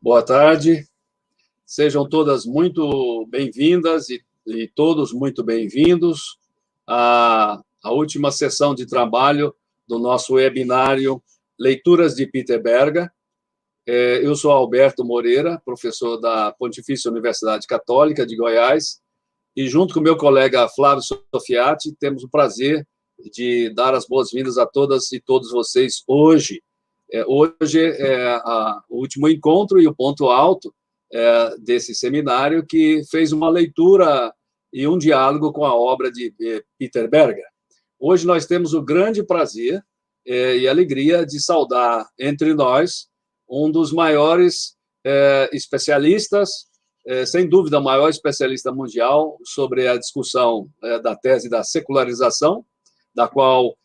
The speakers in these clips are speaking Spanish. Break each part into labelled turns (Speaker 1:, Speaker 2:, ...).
Speaker 1: Boa tarde, sejam todas muito bem-vindas e todos muito bem-vindos à última sessão de trabalho do nosso webinário Leituras de Peter Berger. Eu sou Alberto Moreira, professor da Pontifícia Universidade Católica de Goiás, e junto com meu colega Flávio Sofiati, temos o prazer de dar as boas-vindas a todas e todos vocês hoje. Hoje é o último encontro e o ponto alto desse seminário, que fez uma leitura e um diálogo com a obra de Peter Berger. Hoje nós temos o grande prazer e alegria de saudar entre nós um dos maiores especialistas, sem dúvida, o maior especialista mundial sobre a discussão da tese da secularização, da qual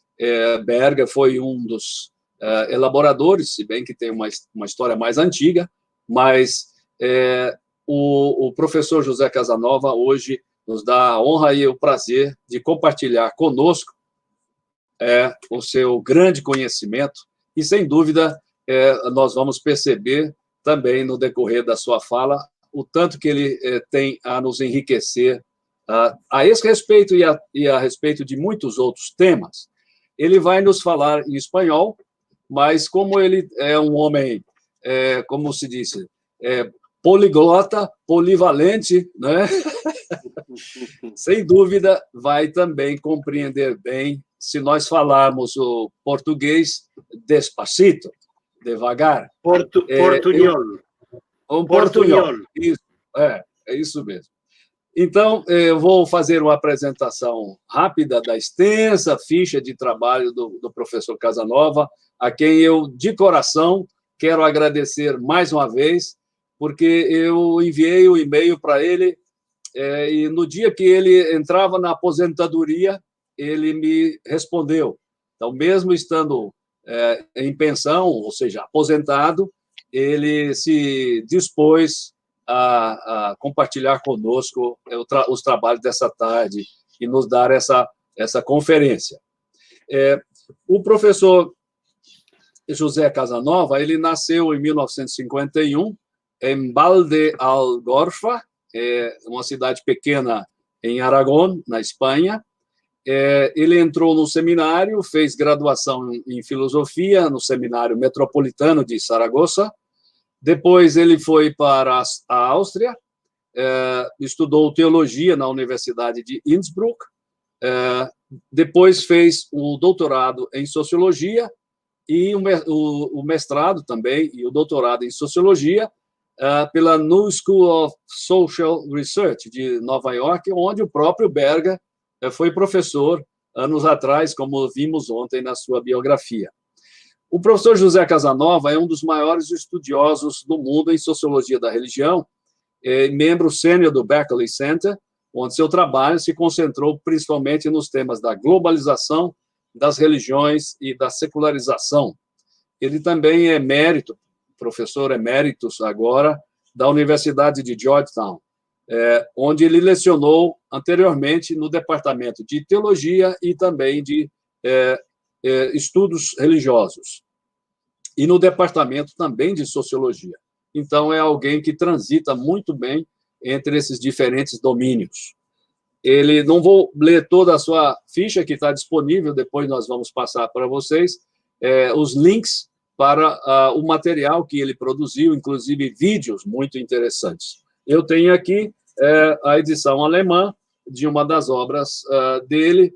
Speaker 1: Berger foi um dos elaboradores, se bem que tem uma história mais antiga, mas o professor José Casanova hoje nos dá a honra e o prazer de compartilhar conosco o seu grande conhecimento e, sem dúvida, nós vamos perceber também no decorrer da sua fala o tanto que ele tem a nos enriquecer a esse respeito e a respeito de muitos outros temas. Ele vai nos falar em espanhol, mas como ele é um homem, como se diz, poliglota, polivalente, né? Sem dúvida, vai também compreender bem se nós falarmos o português despacito, devagar.
Speaker 2: Portunhol.
Speaker 1: Um portunhol. Isso, é isso mesmo. Então, eu vou fazer uma apresentação rápida da extensa ficha de trabalho do professor Casanova, a quem eu, de coração, quero agradecer mais uma vez, porque eu enviei o e-mail para ele, e no dia que ele entrava na aposentadoria, ele me respondeu. Então, mesmo estando em pensão, ou seja, aposentado, ele se dispôs a compartilhar conosco os trabalhos dessa tarde e nos dar essa conferência. O professor José Casanova, ele nasceu em 1951, em Valdealgorfa, uma cidade pequena em Aragón, na Espanha. Ele entrou no seminário, fez graduação em filosofia no Seminário Metropolitano de Saragoça. Depois ele foi para a Áustria, estudou teologia na Universidade de Innsbruck, depois fez o doutorado em sociologia e o mestrado também e o doutorado em sociologia pela New School of Social Research de Nova York, onde o próprio Berger foi professor anos atrás, como vimos ontem na sua biografia. O professor José Casanova é um dos maiores estudiosos do mundo em sociologia da religião, membro sênior do Berkeley Center, onde seu trabalho se concentrou principalmente nos temas da globalização, das religiões e da secularização. Ele também é emérito, professor eméritus agora, da Universidade de Georgetown, onde ele lecionou anteriormente no departamento de teologia e também de estudos religiosos, e no departamento também de sociologia. Então, é alguém que transita muito bem entre esses diferentes domínios. Não vou ler toda a sua ficha, que está disponível, depois nós vamos passar para vocês, os links para o material que ele produziu, inclusive vídeos muito interessantes. Eu tenho aqui a edição alemã de uma das obras dele,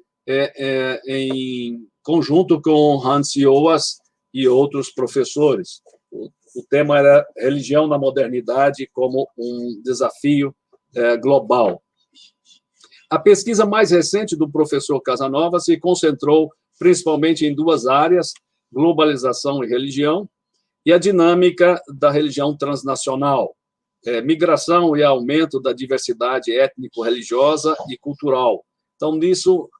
Speaker 1: em conjunto com Hans Joas e outros professores. O tema era Religião na Modernidade como um desafio global. A pesquisa mais recente do professor Casanova se concentrou principalmente em duas áreas, globalização e religião, e a dinâmica da religião transnacional, migração e aumento da diversidade étnico-religiosa e cultural. Então,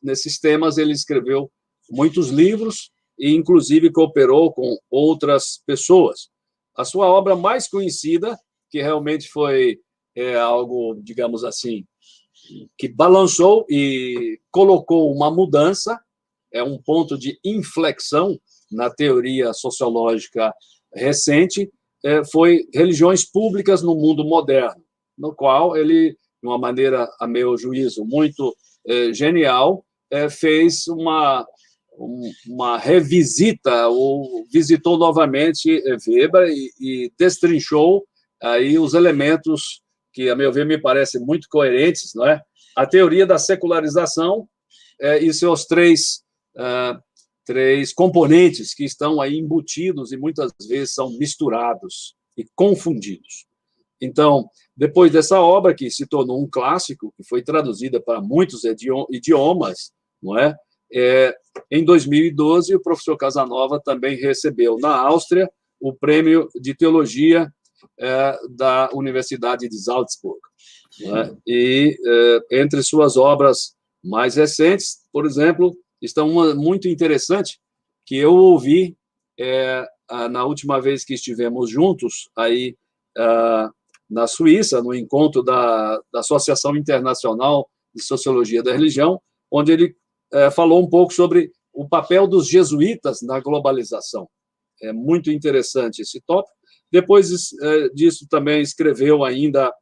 Speaker 1: nesses temas, ele escreveu muitos livros e, inclusive, cooperou com outras pessoas. A sua obra mais conhecida, que realmente foi algo, digamos assim, que balançou e colocou uma mudança, um ponto de inflexão na teoria sociológica recente, foi Religiões Públicas no Mundo Moderno, no qual ele, de uma maneira, a meu juízo, muito genial, fez uma revisita, ou visitou novamente Weber e destrinchou aí os elementos que, a meu ver, me parecem muito coerentes, não é? A teoria da secularização e seus três componentes que estão aí embutidos e muitas vezes são misturados e confundidos. Então, depois dessa obra, que se tornou um clássico, que foi traduzida para muitos idiomas, não é? Em 2012, o professor Casanova também recebeu, na Áustria, o prêmio de teologia da Universidade de Salzburg. Né? E entre suas obras mais recentes, por exemplo, está uma muito interessante que eu ouvi na última vez que estivemos juntos aí na Suíça, no encontro da Associação Internacional de Sociologia da Religião, onde ele falou um pouco sobre o papel dos jesuítas na globalização. É muito interessante esse tópico. Depois disso, também escreveu ainda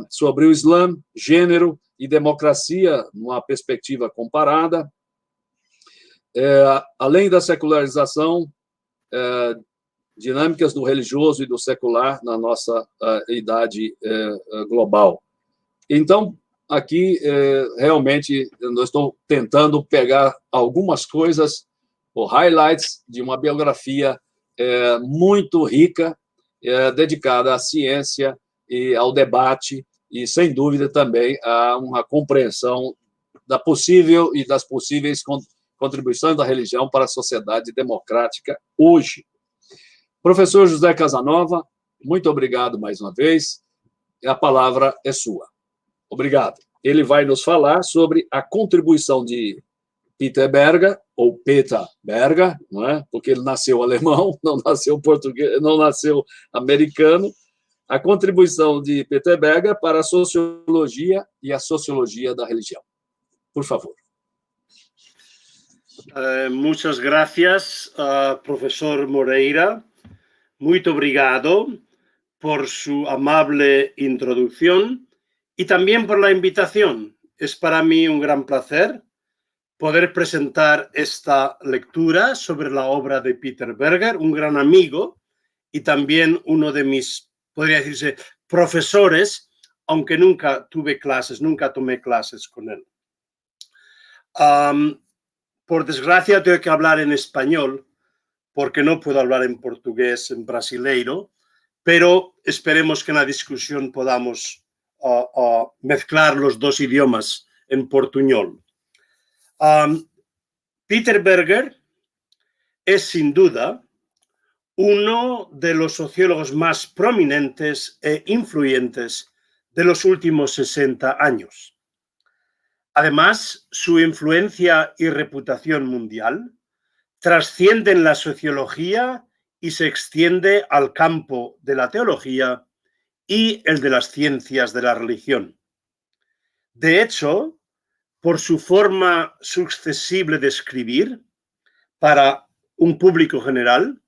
Speaker 1: sobre o Islã, gênero e democracia, numa perspectiva comparada. Além da secularização, dinâmicas do religioso e do secular na nossa idade global. Então, aqui, realmente, eu estou tentando pegar algumas coisas, ou highlights de uma biografia muito rica, dedicada à ciência e ao debate, e, sem dúvida, também a uma compreensão da possível e das possíveis contribuições da religião para a sociedade democrática hoje. Professor José Casanova, muito obrigado mais uma vez. A palavra é sua. Obrigado. Ele vai nos falar sobre a contribuição de Peter Berger, ou Peter Berger, não é? Porque ele nasceu alemão, não nasceu português, não nasceu americano. A contribuição de Peter Berger para a sociologia e a sociologia da religião. Por favor.
Speaker 2: Muchas gracias, profesor Moreira. Muito obrigado por su amable introducción y también por la invitación. Es para mí un gran placer poder presentar esta lectura sobre la obra de Peter Berger, un gran amigo y también uno de mis, podría decirse, profesores, aunque nunca tomé clases con él. Por desgracia, tengo que hablar en español porque no puedo hablar en portugués, en brasileiro, pero esperemos que en la discusión podamos mezclar los dos idiomas en portuñol. Peter Berger es, sin duda, uno de los sociólogos más prominentes e influyentes de los últimos 60 años. Además, su influencia y reputación mundial trascienden la sociología y se extiende al campo de la teología y el de las ciencias de la religión. De hecho, por su forma succesible de escribir para un público general,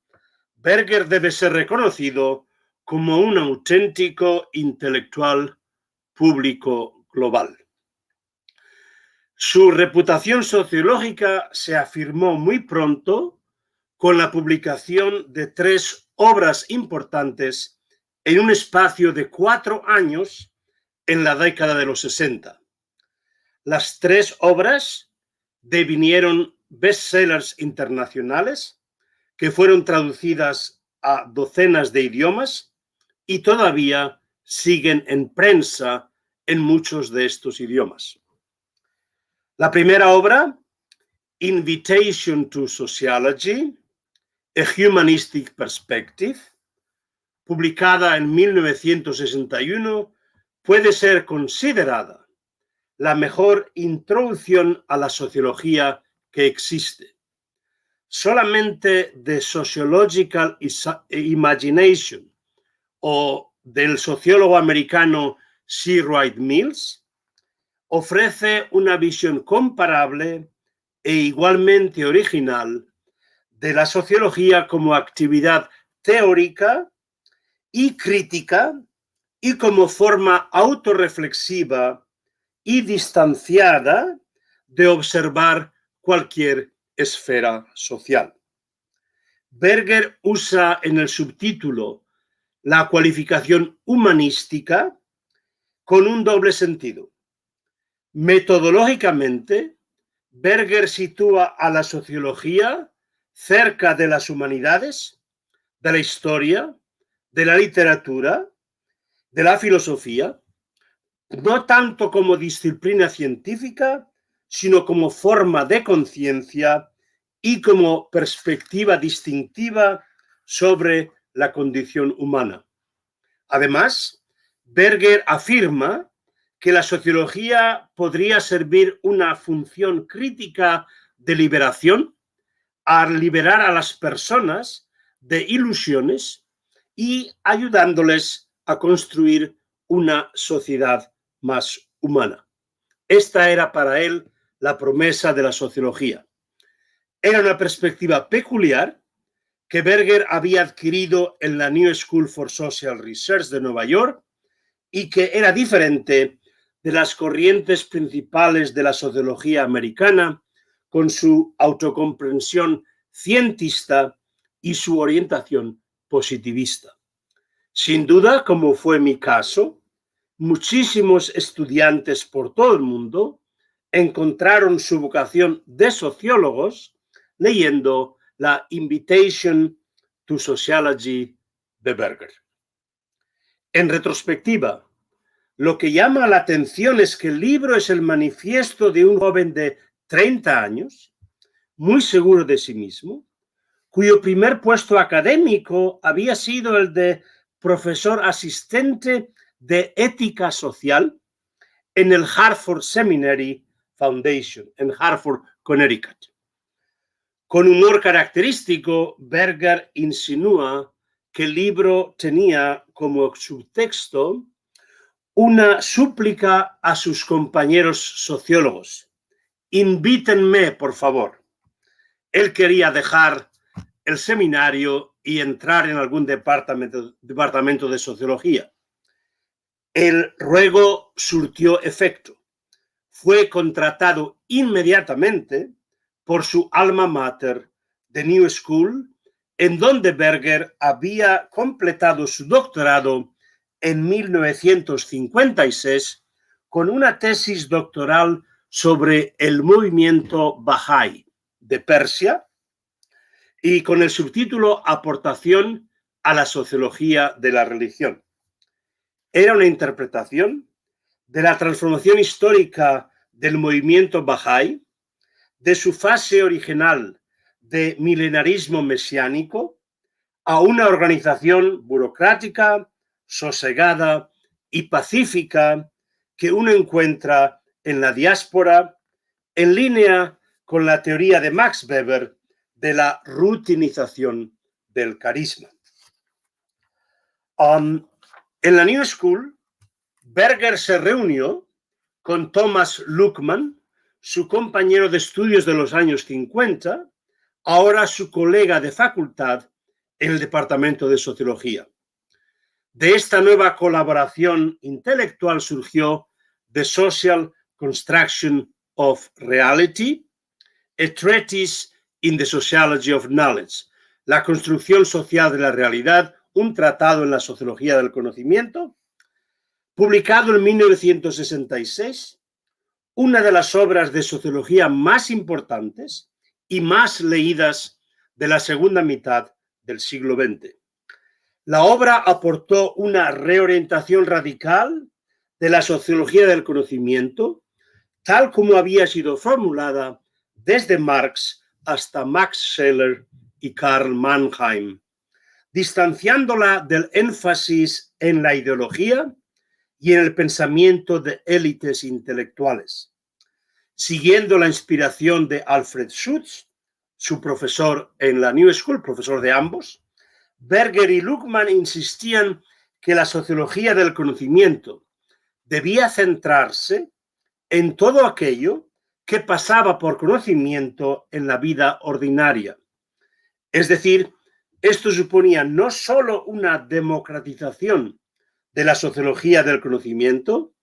Speaker 2: Berger debe ser reconocido como un auténtico intelectual público global. Su reputación sociológica se afirmó muy pronto con la publicación de 3 obras importantes en un espacio de 4 años en la década de los 60. Las 3 obras devinieron bestsellers internacionales que fueron traducidas a docenas de idiomas y todavía siguen en prensa en muchos de estos idiomas. La primera obra, Invitation to Sociology, A Humanistic Perspective, publicada en 1961, puede ser considerada la mejor introducción a la sociología que existe. Solamente The Sociological Imagination, o del sociólogo americano C. Wright Mills, ofrece una visión comparable e igualmente original de la sociología como actividad teórica y crítica y como forma autorreflexiva y distanciada de observar cualquier esfera social. Berger usa en el subtítulo la cualificación humanística con un doble sentido. Metodológicamente, Berger sitúa a la sociología cerca de las humanidades, de la historia, de la literatura, de la filosofía, no tanto como disciplina científica, sino como forma de conciencia y como perspectiva distintiva sobre la condición humana. Además, Berger afirma que la sociología podría servir una función crítica de liberación, a liberar a las personas de ilusiones y ayudándoles a construir una sociedad más humana. Esta era para él la promesa de la sociología. Era una perspectiva peculiar que Berger había adquirido en la New School for Social Research de Nueva York y que era diferente de las corrientes principales de la sociología americana, con su autocomprensión cientista y su orientación positivista. Sin duda, como fue mi caso, muchísimos estudiantes por todo el mundo encontraron su vocación de sociólogos leyendo la Invitation to Sociology de Berger. En retrospectiva, lo que llama la atención es que el libro es el manifiesto de un joven de 30 años, muy seguro de sí mismo, cuyo primer puesto académico había sido el de profesor asistente de ética social en el Hartford Seminary Foundation, en Hartford, Connecticut. Con humor característico, Berger insinúa que el libro tenía como subtexto una súplica a sus compañeros sociólogos. Invítenme, por favor. Él quería dejar el seminario y entrar en algún departamento de sociología. El ruego surtió efecto. Fue contratado inmediatamente por su alma mater, The New School, en donde Berger había completado su doctorado en 1956 con una tesis doctoral sobre el movimiento Bahá'í de Persia y con el subtítulo Aportación a la sociología de la religión. Era una interpretación de la transformación histórica del movimiento Bahá'í, de su fase original de milenarismo mesiánico a una organización burocrática, sosegada y pacífica que uno encuentra en la diáspora, en línea con la teoría de Max Weber de la rutinización del carisma. En la New School, Berger se reunió con Thomas Luckmann, su compañero de estudios de los años 50, ahora su colega de facultad en el Departamento de Sociología. De esta nueva colaboración intelectual surgió The Social Construction of Reality, a Treatise in the Sociology of Knowledge, la construcción social de la realidad, un tratado en la sociología del conocimiento, publicado en 1966, una de las obras de sociología más importantes y más leídas de la segunda mitad del siglo XX. La obra aportó una reorientación radical de la sociología del conocimiento, tal como había sido formulada desde Marx hasta Max Scheler y Karl Mannheim, distanciándola del énfasis en la ideología y en el pensamiento de élites intelectuales. Siguiendo la inspiración de Alfred Schutz, su profesor en la New School, profesor de ambos, Berger y Luckmann insistían que la sociología del conocimiento debía centrarse en todo aquello que pasaba por conocimiento en la vida ordinaria, es decir, Esto suponía no solo una democratización de la sociología del conocimiento,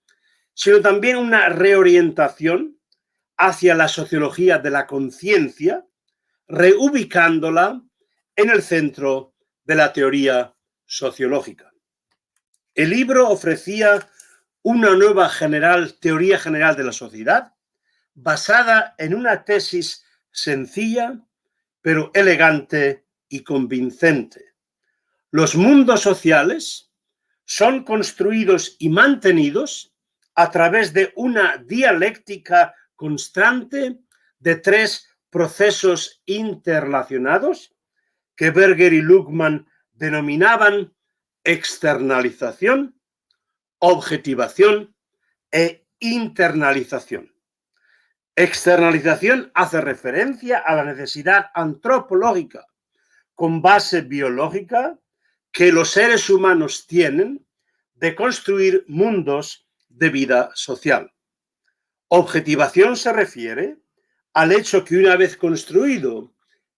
Speaker 2: sino también una reorientación hacia la sociología de la conciencia, reubicándola en el centro de la teoría sociológica. El libro ofrecía una nueva teoría general de la sociedad, basada en una tesis sencilla, pero elegante y convincente. Los mundos sociales son construidos y mantenidos a través de una dialéctica constante de tres procesos interrelacionados que Berger y Luhmann denominaban externalización, objetivación e internalización. Externalización hace referencia a la necesidad antropológica con base biológica que los seres humanos tienen de construir mundos de vida social. Objetivación se refiere al hecho que una vez construido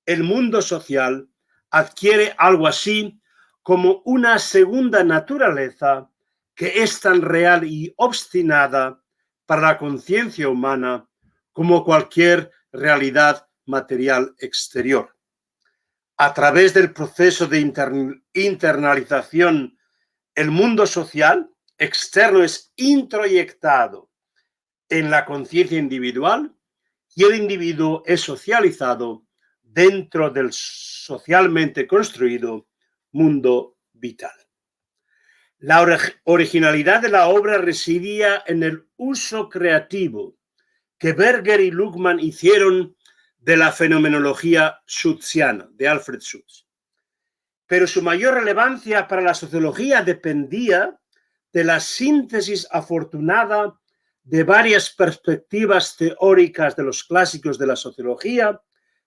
Speaker 2: el mundo social adquiere algo así como una segunda naturaleza que es tan real y obstinada para la conciencia humana como cualquier realidad material exterior. A través del proceso de internalización, el mundo social externo es introyectado en la conciencia individual y el individuo es socializado dentro del socialmente construido mundo vital. La originalidad de la obra residía en el uso creativo que Berger y Luhmann hicieron de la fenomenología schutziana, de Alfred Schutz. Pero su mayor relevancia para la sociología dependía de la síntesis afortunada de varias perspectivas teóricas de los clásicos de la sociología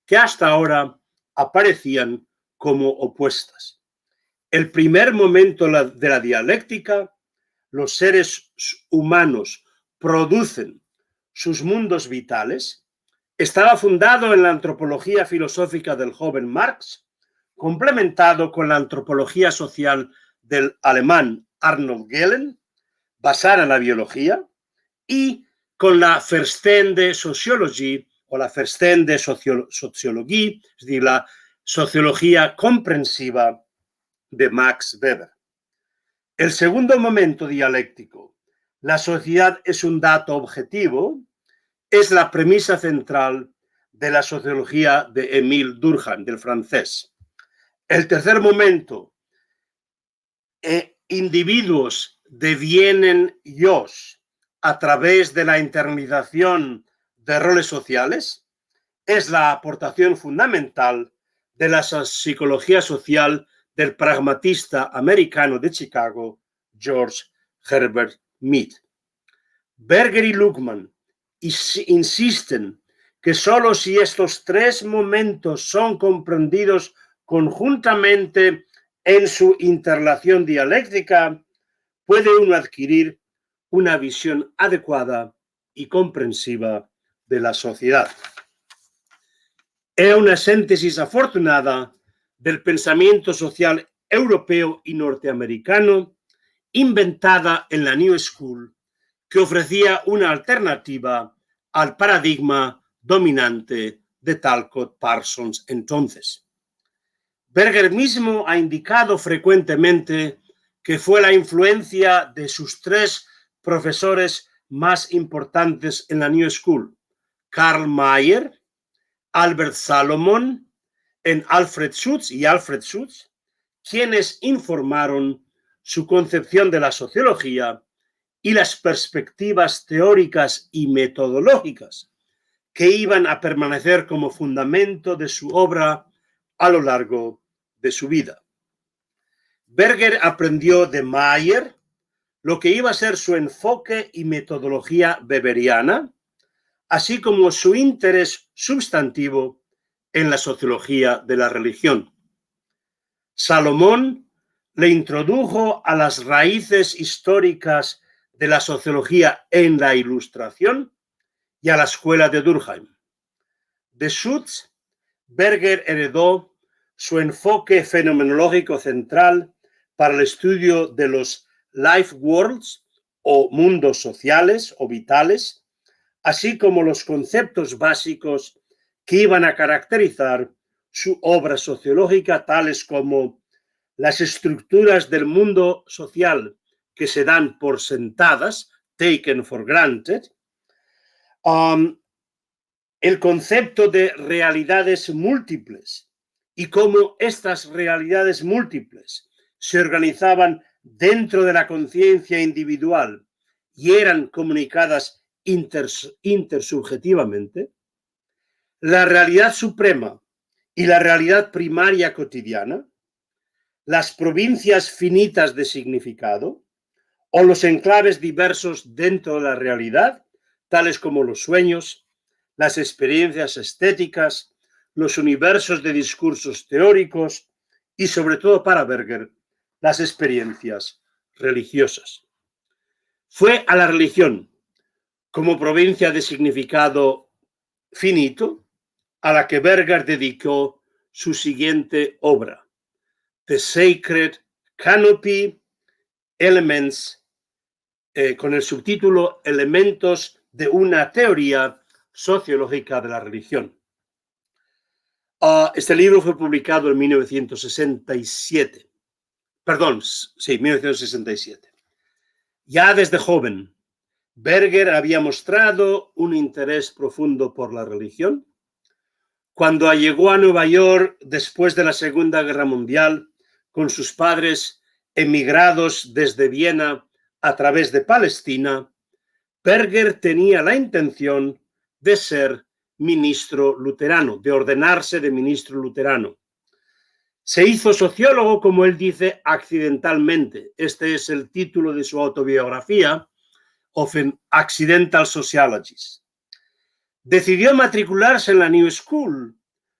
Speaker 2: que hasta ahora aparecían como opuestas. El primer momento de la dialéctica, los seres humanos producen sus mundos vitales, estaba fundado en la antropología filosófica del joven Marx, complementado con la antropología social del alemán Arnold Gehlen, basada en la biología, y con la Verstehende Soziologie o la Verstehende Soziologie, es decir, la sociología comprensiva de Max Weber. El segundo momento dialéctico, la sociedad es un dato objetivo, es la premisa central de la sociología de Émile Durkheim, del francés. El tercer momento, individuos devienen yos a través de la internalización de roles sociales, es la aportación fundamental de la psicología social del pragmatista americano de Chicago, George Herbert Mead. Berger y Luhmann insisten que solo si estos tres momentos son comprendidos conjuntamente en su interrelación dialéctica, puede uno adquirir una visión adecuada y comprensiva de la sociedad. Es una síntesis afortunada del pensamiento social europeo y norteamericano, inventada en la New School, que ofrecía una alternativa al paradigma dominante de Talcott Parsons entonces. Berger mismo ha indicado frecuentemente que fue la influencia de sus tres profesores más importantes en la New School, Karl Mayer, Albert Salomon, en Alfred Schutz, quienes informaron su concepción de la sociología y las perspectivas teóricas y metodológicas que iban a permanecer como fundamento de su obra a lo largo de su vida. Berger aprendió de Mayer lo que iba a ser su enfoque y metodología weberiana, así como su interés sustantivo en la sociología de la religión. Salomón le introdujo a las raíces históricas de la sociología en la Ilustración y a la escuela de Durkheim. De Schutz, Berger heredó su enfoque fenomenológico central para el estudio de los life worlds o mundos sociales o vitales, así como los conceptos básicos que iban a caracterizar su obra sociológica, tales como las estructuras del mundo social que se dan por sentadas, taken for granted, el concepto de realidades múltiples y cómo estas realidades múltiples se organizaban dentro de la conciencia individual y eran comunicadas intersubjetivamente, la realidad suprema y la realidad primaria cotidiana, las provincias finitas de significado o los enclaves diversos dentro de la realidad, tales como los sueños, las experiencias estéticas, los universos de discursos teóricos y, sobre todo para Berger, las experiencias religiosas. Fue a la religión como provincia de significado finito a la que Berger dedicó su siguiente obra, The Sacred Canopy, Elements, con el subtítulo Elementos de una teoría sociológica de la religión. Este libro fue publicado en 1967. 1967. Ya desde joven, Berger había mostrado un interés profundo por la religión. Cuando llegó a Nueva York después de la Segunda Guerra Mundial, con sus padres emigrados desde Viena a través de Palestina, Berger tenía la intención de ser ministro luterano, de ordenarse de ministro luterano. Se hizo sociólogo, como él dice, accidentalmente. Este es el título de su autobiografía, Of an Accidental Sociologist. Decidió matricularse en la New School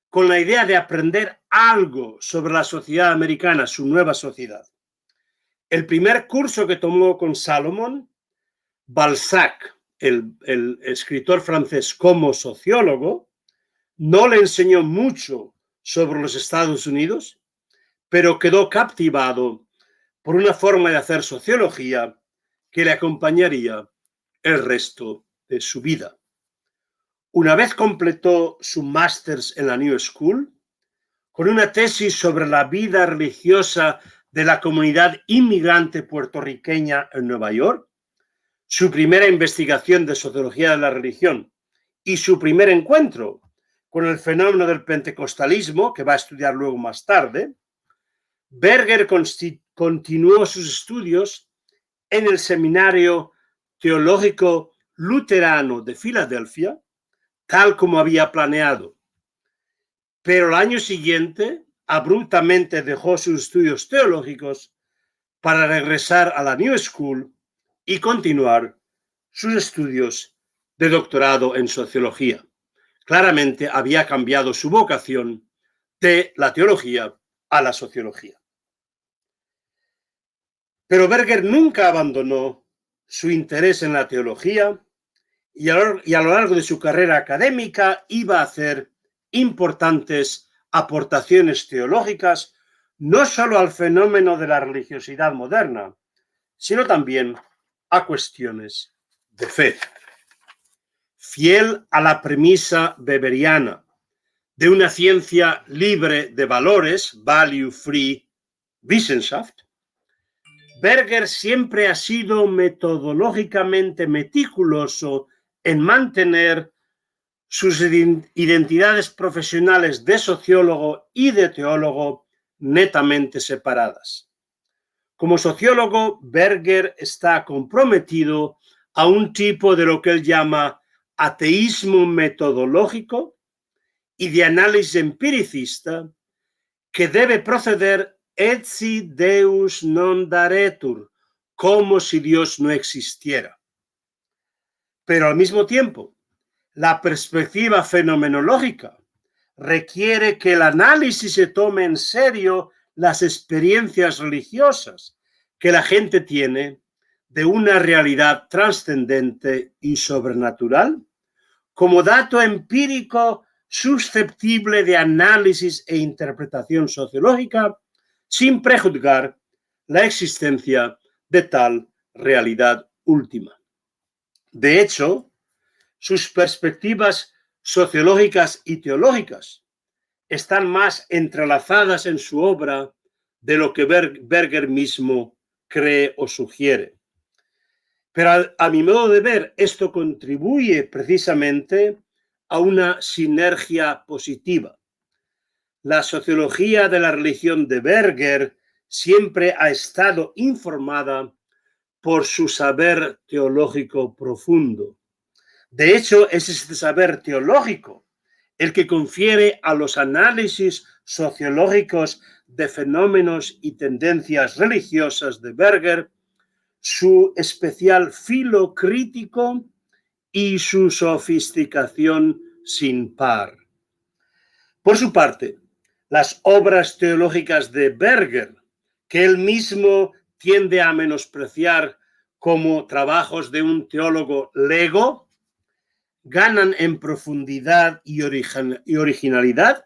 Speaker 2: con la idea de aprender algo sobre la sociedad americana, su nueva sociedad. El primer curso que tomó con Salomon, Balzac, el escritor francés, como sociólogo, no le enseñó mucho sobre los Estados Unidos, pero quedó captivado por una forma de hacer sociología que le acompañaría el resto de su vida. Una vez completó su máster en la New School, con una tesis sobre la vida religiosa de la comunidad inmigrante puertorriqueña en Nueva York, su primera investigación de sociología de la religión y su primer encuentro con el fenómeno del pentecostalismo, que va a estudiar luego más tarde, Berger continuó sus estudios en el Seminario Teológico Luterano de Filadelfia, tal como había planeado. Pero el año siguiente, abruptamente dejó sus estudios teológicos para regresar a la New School y continuar sus estudios de doctorado en sociología. Claramente había cambiado su vocación de la teología a la sociología. Pero Berger nunca abandonó su interés en la teología y a lo largo de su carrera académica iba a hacer importantes aportaciones teológicas, no solo al fenómeno de la religiosidad moderna, sino también a cuestiones de fe. Fiel a la premisa weberiana de una ciencia libre de valores, value-free Wissenschaft, Berger siempre ha sido metodológicamente meticuloso en mantener sus identidades profesionales de sociólogo y de teólogo netamente separadas. Como sociólogo, Berger está comprometido a un tipo de lo que él llama ateísmo metodológico y de análisis empiricista que debe proceder etsi Deus non daretur, como si Dios no existiera. Pero al mismo tiempo, la perspectiva fenomenológica requiere que el análisis se tome en serio las experiencias religiosas que la gente tiene de una realidad trascendente y sobrenatural como dato empírico susceptible de análisis e interpretación sociológica, sin prejuzgar la existencia de tal realidad última. De hecho, sus perspectivas sociológicas y teológicas están más entrelazadas en su obra de lo que Berger mismo cree o sugiere. Pero a mi modo de ver, esto contribuye precisamente a una sinergia positiva. La sociología de la religión de Berger siempre ha estado informada por su saber teológico profundo. De hecho, es este saber teológico el que confiere a los análisis sociológicos de fenómenos y tendencias religiosas de Berger su especial filo crítico y su sofisticación sin par. Por su parte, las obras teológicas de Berger, que él mismo tiende a menospreciar como trabajos de un teólogo lego, ganan en profundidad y originalidad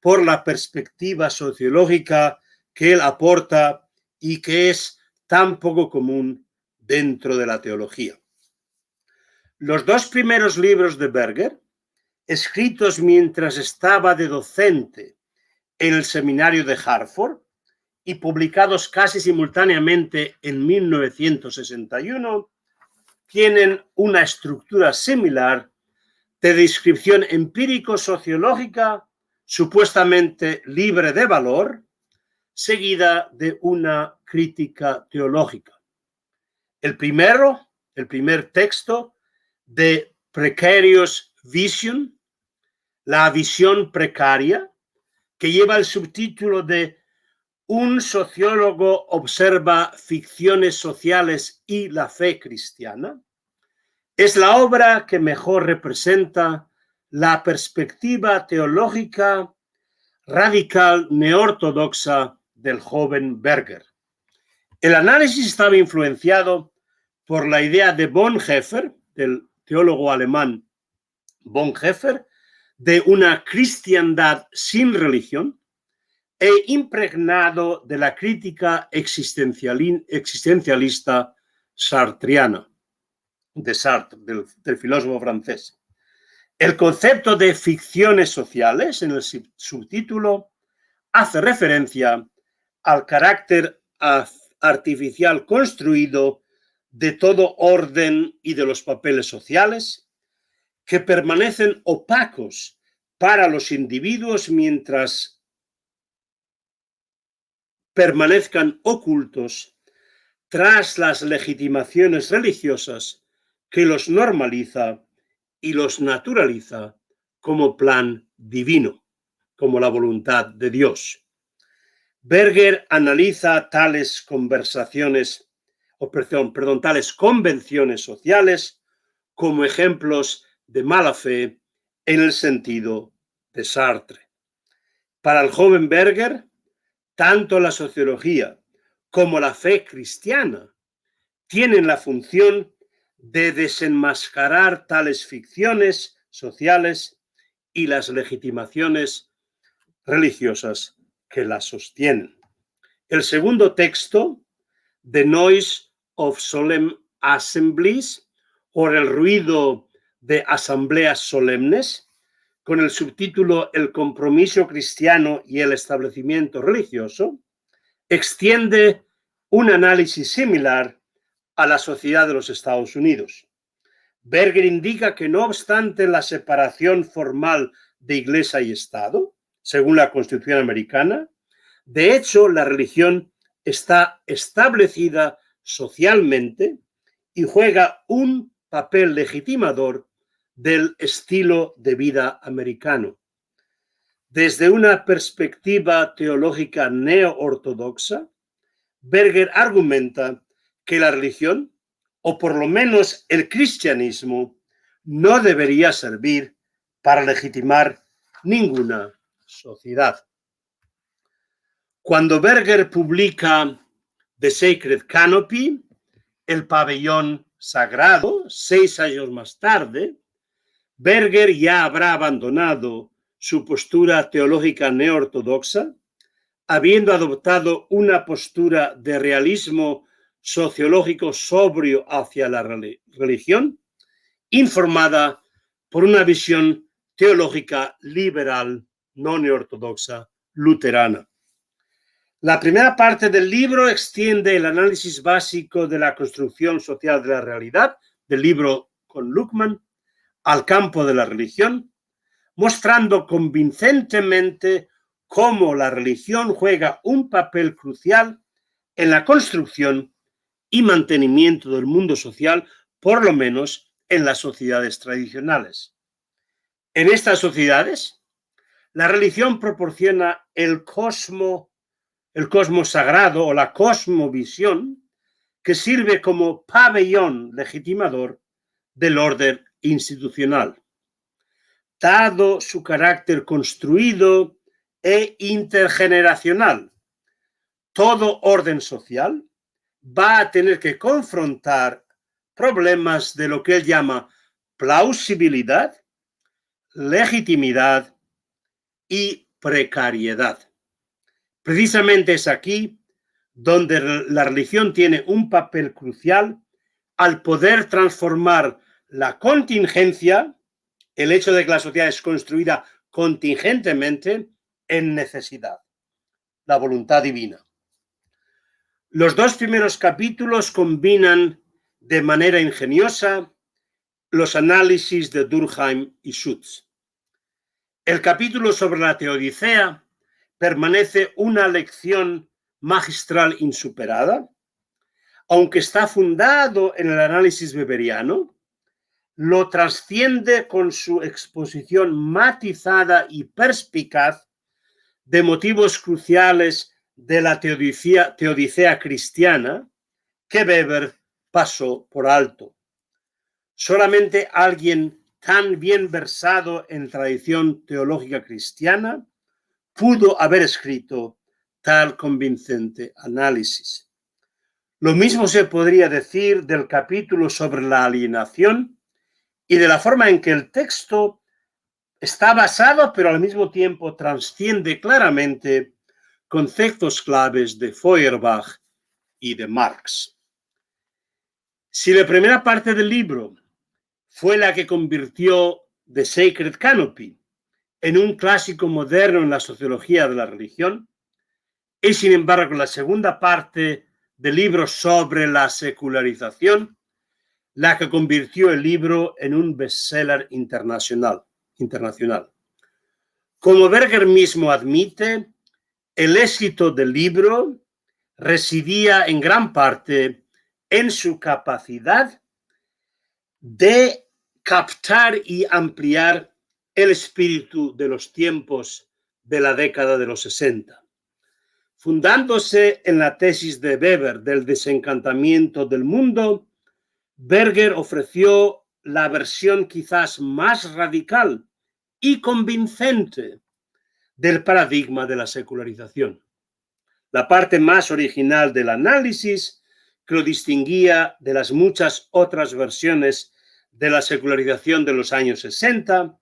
Speaker 2: por la perspectiva sociológica que él aporta y que es tan poco común dentro de la teología. Los dos primeros libros de Berger, escritos mientras estaba de docente en el seminario de Hartford y publicados casi simultáneamente en 1961, tienen una estructura similar de descripción empírico-sociológica supuestamente libre de valor, seguida de una crítica teológica. El primer texto de Precarious Vision, la visión precaria, que lleva el subtítulo de Un sociólogo observa ficciones sociales y la fe cristiana, es la obra que mejor representa la perspectiva teológica radical neortodoxa del joven Berger. El análisis estaba influenciado por la idea de Bonhoeffer, del teólogo alemán Bonhoeffer, de una cristiandad sin religión, e impregnado de la crítica existencialista sartriana de Sartre, del filósofo francés. El concepto de ficciones sociales en el subtítulo hace referencia al carácter artificial construido de todo orden y de los papeles sociales que permanecen opacos para los individuos mientras permanezcan ocultos tras las legitimaciones religiosas que los normaliza y los naturaliza como plan divino, como la voluntad de Dios. Berger analiza tales tales convenciones sociales como ejemplos de mala fe en el sentido de Sartre. Para el joven Berger, tanto la sociología como la fe cristiana tienen la función de desenmascarar tales ficciones sociales y las legitimaciones religiosas que las sostienen. El segundo texto, The Noise of Solemn Assemblies, o el ruido de asambleas solemnes, con el subtítulo El compromiso cristiano y el establecimiento religioso, extiende un análisis similar a la sociedad de los Estados Unidos. Berger indica que no obstante la separación formal de Iglesia y Estado, según la Constitución americana, de hecho la religión está establecida socialmente y juega un papel legitimador del estilo de vida americano. Desde una perspectiva teológica neo-ortodoxa, Berger argumenta que la religión, o por lo menos el cristianismo, no debería servir para legitimar ninguna sociedad. Cuando Berger publica The Sacred Canopy, el pabellón sagrado, 6 años más tarde, Berger ya habrá abandonado su postura teológica neortodoxa, habiendo adoptado una postura de realismo sociológico sobrio hacia la religión, informada por una visión teológica liberal, no neortodoxa, luterana. La primera parte del libro extiende el análisis básico de la construcción social de la realidad, del libro con Luckmann, al campo de la religión, mostrando convincentemente cómo la religión juega un papel crucial en la construcción y mantenimiento del mundo social, por lo menos en las sociedades tradicionales. En estas sociedades, la religión proporciona el cosmos sagrado o la cosmovisión que sirve como pabellón legitimador del orden institucional. Dado su carácter construido e intergeneracional, todo orden social va a tener que confrontar problemas de lo que él llama plausibilidad, legitimidad y precariedad. Precisamente es aquí donde la religión tiene un papel crucial al poder transformar la contingencia, el hecho de que la sociedad es construida contingentemente, en necesidad, la voluntad divina. Los dos primeros capítulos combinan de manera ingeniosa los análisis de Durkheim y Schutz. El capítulo sobre la teodicea permanece una lección magistral insuperada, aunque está fundado en el análisis weberiano, lo trasciende con su exposición matizada y perspicaz de motivos cruciales de la teodicea cristiana que Weber pasó por alto. Solamente alguien tan bien versado en tradición teológica cristiana pudo haber escrito tal convincente análisis. Lo mismo se podría decir del capítulo sobre la alienación y de la forma en que el texto está basado, pero al mismo tiempo trasciende claramente conceptos claves de Feuerbach y de Marx. Si la primera parte del libro fue la que convirtió The Sacred Canopy en un clásico moderno en la sociología de la religión, es sin embargo la segunda parte del libro sobre la secularización la que convirtió el libro en un bestseller internacional. Como Berger mismo admite, el éxito del libro residía en gran parte en su capacidad de captar y ampliar el espíritu de los tiempos de la década de los 60. Fundándose en la tesis de Weber del desencantamiento del mundo, Berger ofreció la versión quizás más radical y convincente del paradigma de la secularización. La parte más original del análisis que lo distinguía de las muchas otras versiones de la secularización de los años 60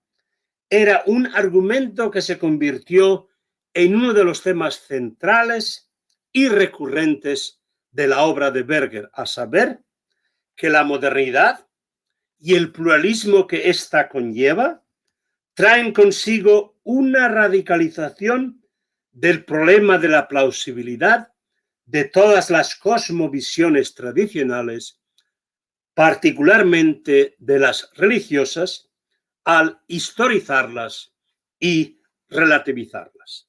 Speaker 2: era un argumento que se convirtió en uno de los temas centrales y recurrentes de la obra de Berger, a saber, que la modernidad y el pluralismo que ésta conlleva traen consigo una radicalización del problema de la plausibilidad de todas las cosmovisiones tradicionales, particularmente de las religiosas, al historizarlas y relativizarlas.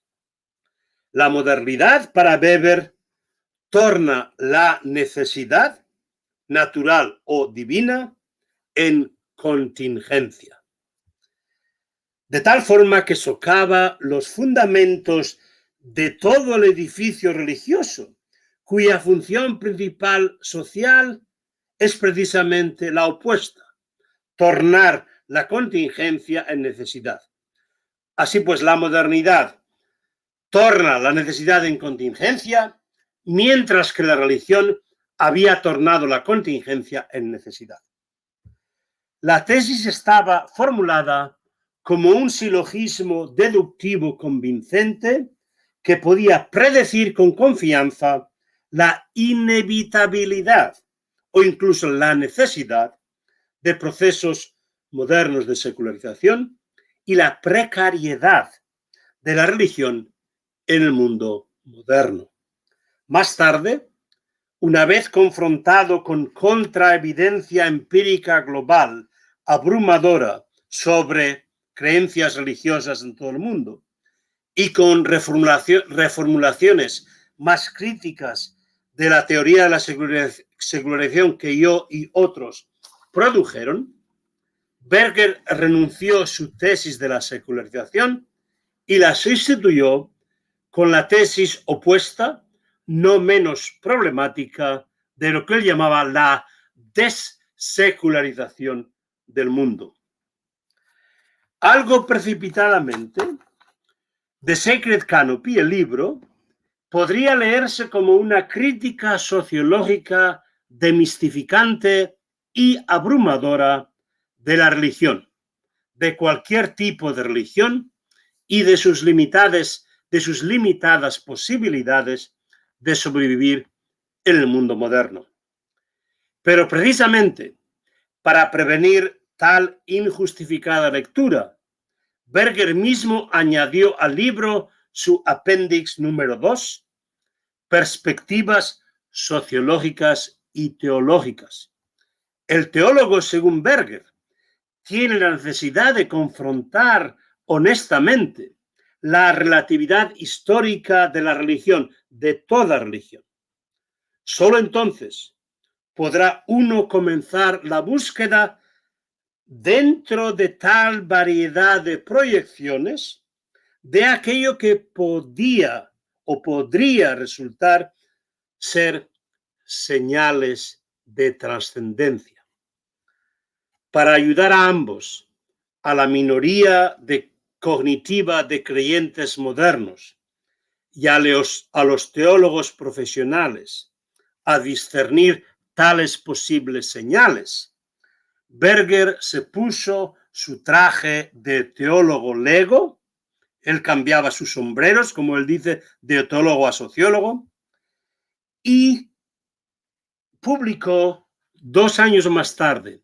Speaker 2: La modernidad para Weber torna la necesidad natural o divina en contingencia, de tal forma que socava los fundamentos de todo el edificio religioso, cuya función principal social es precisamente la opuesta, tornar la contingencia en necesidad. Así pues, la modernidad torna la necesidad en contingencia, mientras que la religión había tornado la contingencia en necesidad. La tesis estaba formulada como un silogismo deductivo convincente que podía predecir con confianza la inevitabilidad o incluso la necesidad de procesos modernos de secularización y la precariedad de la religión en el mundo moderno. Más tarde, una vez confrontado con contraevidencia empírica global abrumadora sobre creencias religiosas en todo el mundo y con reformulaciones más críticas de la teoría de la secularización que yo y otros produjeron, Berger renunció a su tesis de la secularización y la sustituyó con la tesis opuesta, no menos problemática, de lo que él llamaba la desecularización del mundo. Algo precipitadamente, The Sacred Canopy, el libro, podría leerse como una crítica sociológica demistificante y abrumadora de la religión, de cualquier tipo de religión y de sus limitadas posibilidades de sobrevivir en el mundo moderno. Pero precisamente para prevenir tal injustificada lectura, Berger mismo añadió al libro su apéndice número 2, Perspectivas sociológicas y teológicas. El teólogo, según Berger, tiene la necesidad de confrontar honestamente la relatividad histórica de la religión, de toda religión. Solo entonces podrá uno comenzar la búsqueda dentro de tal variedad de proyecciones de aquello que podía o podría resultar ser señales de trascendencia. Para ayudar a ambos, a la minoría cognitiva de creyentes modernos y a los teólogos profesionales a discernir tales posibles señales, Berger se puso su traje de teólogo lego, él cambiaba sus sombreros, como él dice, de teólogo a sociólogo, y publicó 2 años más tarde,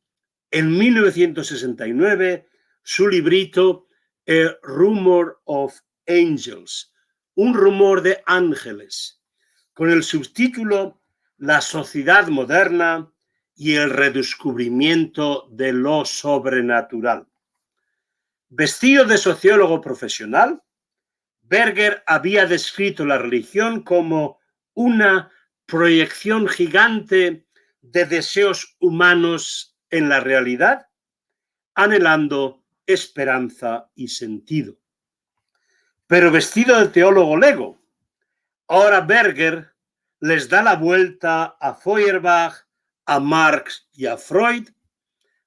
Speaker 2: en 1969, su librito A Rumor of Angels, un rumor de ángeles, con el subtítulo La sociedad moderna y el redescubrimiento de lo sobrenatural. Vestido de sociólogo profesional, Berger había descrito la religión como una proyección gigante de deseos humanos en la realidad, anhelando esperanza y sentido. Pero vestido de teólogo lego, ahora Berger les da la vuelta a Feuerbach, a Marx y a Freud,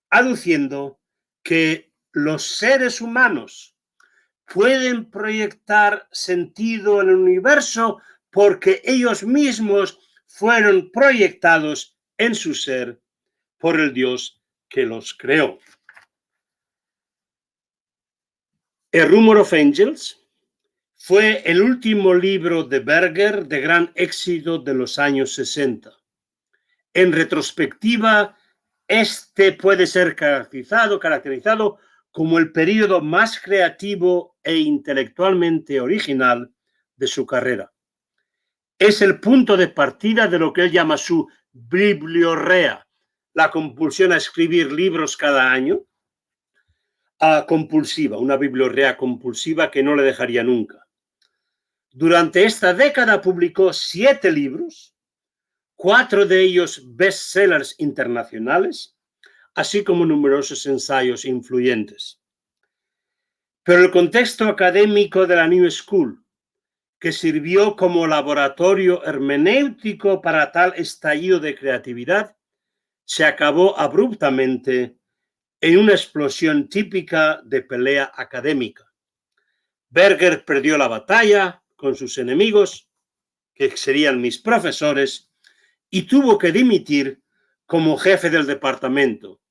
Speaker 2: aduciendo que los seres humanos pueden proyectar sentido en el universo porque ellos mismos fueron proyectados en su ser por el Dios que los creó. A Rumor of Angels fue el último libro de Berger de gran éxito de los años 60. En retrospectiva, este puede ser caracterizado como el periodo más creativo e intelectualmente original de su carrera. Es el punto de partida de lo que él llama su bibliorrea, la compulsión a escribir libros cada año, compulsiva, una bibliorrea compulsiva que no le dejaría nunca. Durante esta década publicó 7 libros, 4 de ellos bestsellers internacionales, así como numerosos ensayos influyentes. Pero el contexto académico de la New School, que sirvió como laboratorio hermenéutico para tal estallido de creatividad, se acabó abruptamente en una explosión típica de pelea académica. Berger perdió la batalla con sus enemigos, que serían mis profesores, y tuvo que dimitir como jefe del departamento,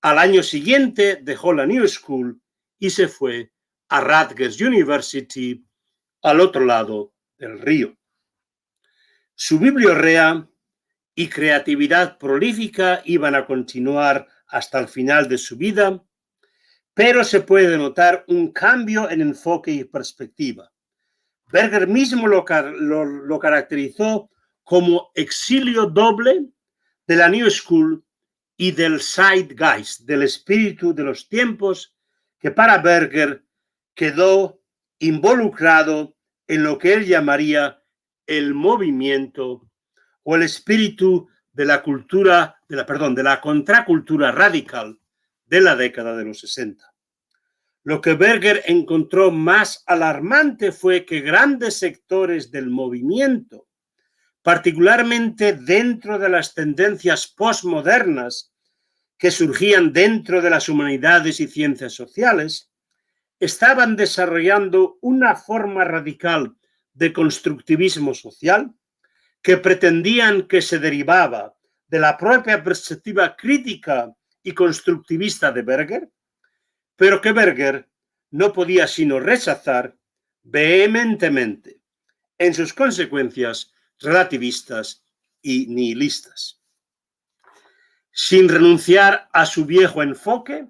Speaker 2: Al año siguiente dejó la New School y se fue a Rutgers University, al otro lado del río. Su bibliorrea y creatividad prolífica iban a continuar hasta el final de su vida, pero se puede notar un cambio en enfoque y perspectiva. Berger mismo lo caracterizó como exilio doble de la New School y del Zeitgeist, del espíritu de los tiempos, que para Berger quedó involucrado en lo que él llamaría el movimiento o el espíritu de la contracultura radical de la década de los 60. Lo que Berger encontró más alarmante fue que grandes sectores del movimiento, particularmente dentro de las tendencias postmodernas que surgían dentro de las humanidades y ciencias sociales, estaban desarrollando una forma radical de constructivismo social que pretendían que se derivaba de la propia perspectiva crítica y constructivista de Berger, pero que Berger no podía sino rechazar vehementemente en sus consecuencias relativistas y nihilistas. Sin renunciar a su viejo enfoque,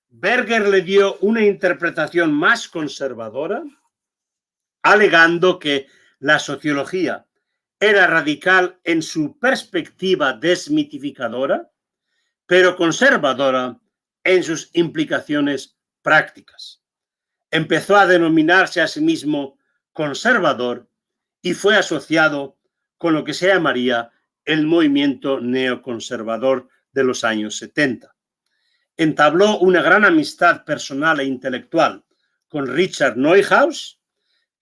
Speaker 2: Berger le dio una interpretación más conservadora, alegando que la sociología era radical en su perspectiva desmitificadora, pero conservadora en sus implicaciones prácticas. Empezó a denominarse a sí mismo conservador y fue asociado con lo que se llamaría el movimiento neoconservador de los años 70. Entabló una gran amistad personal e intelectual con Richard Neuhaus,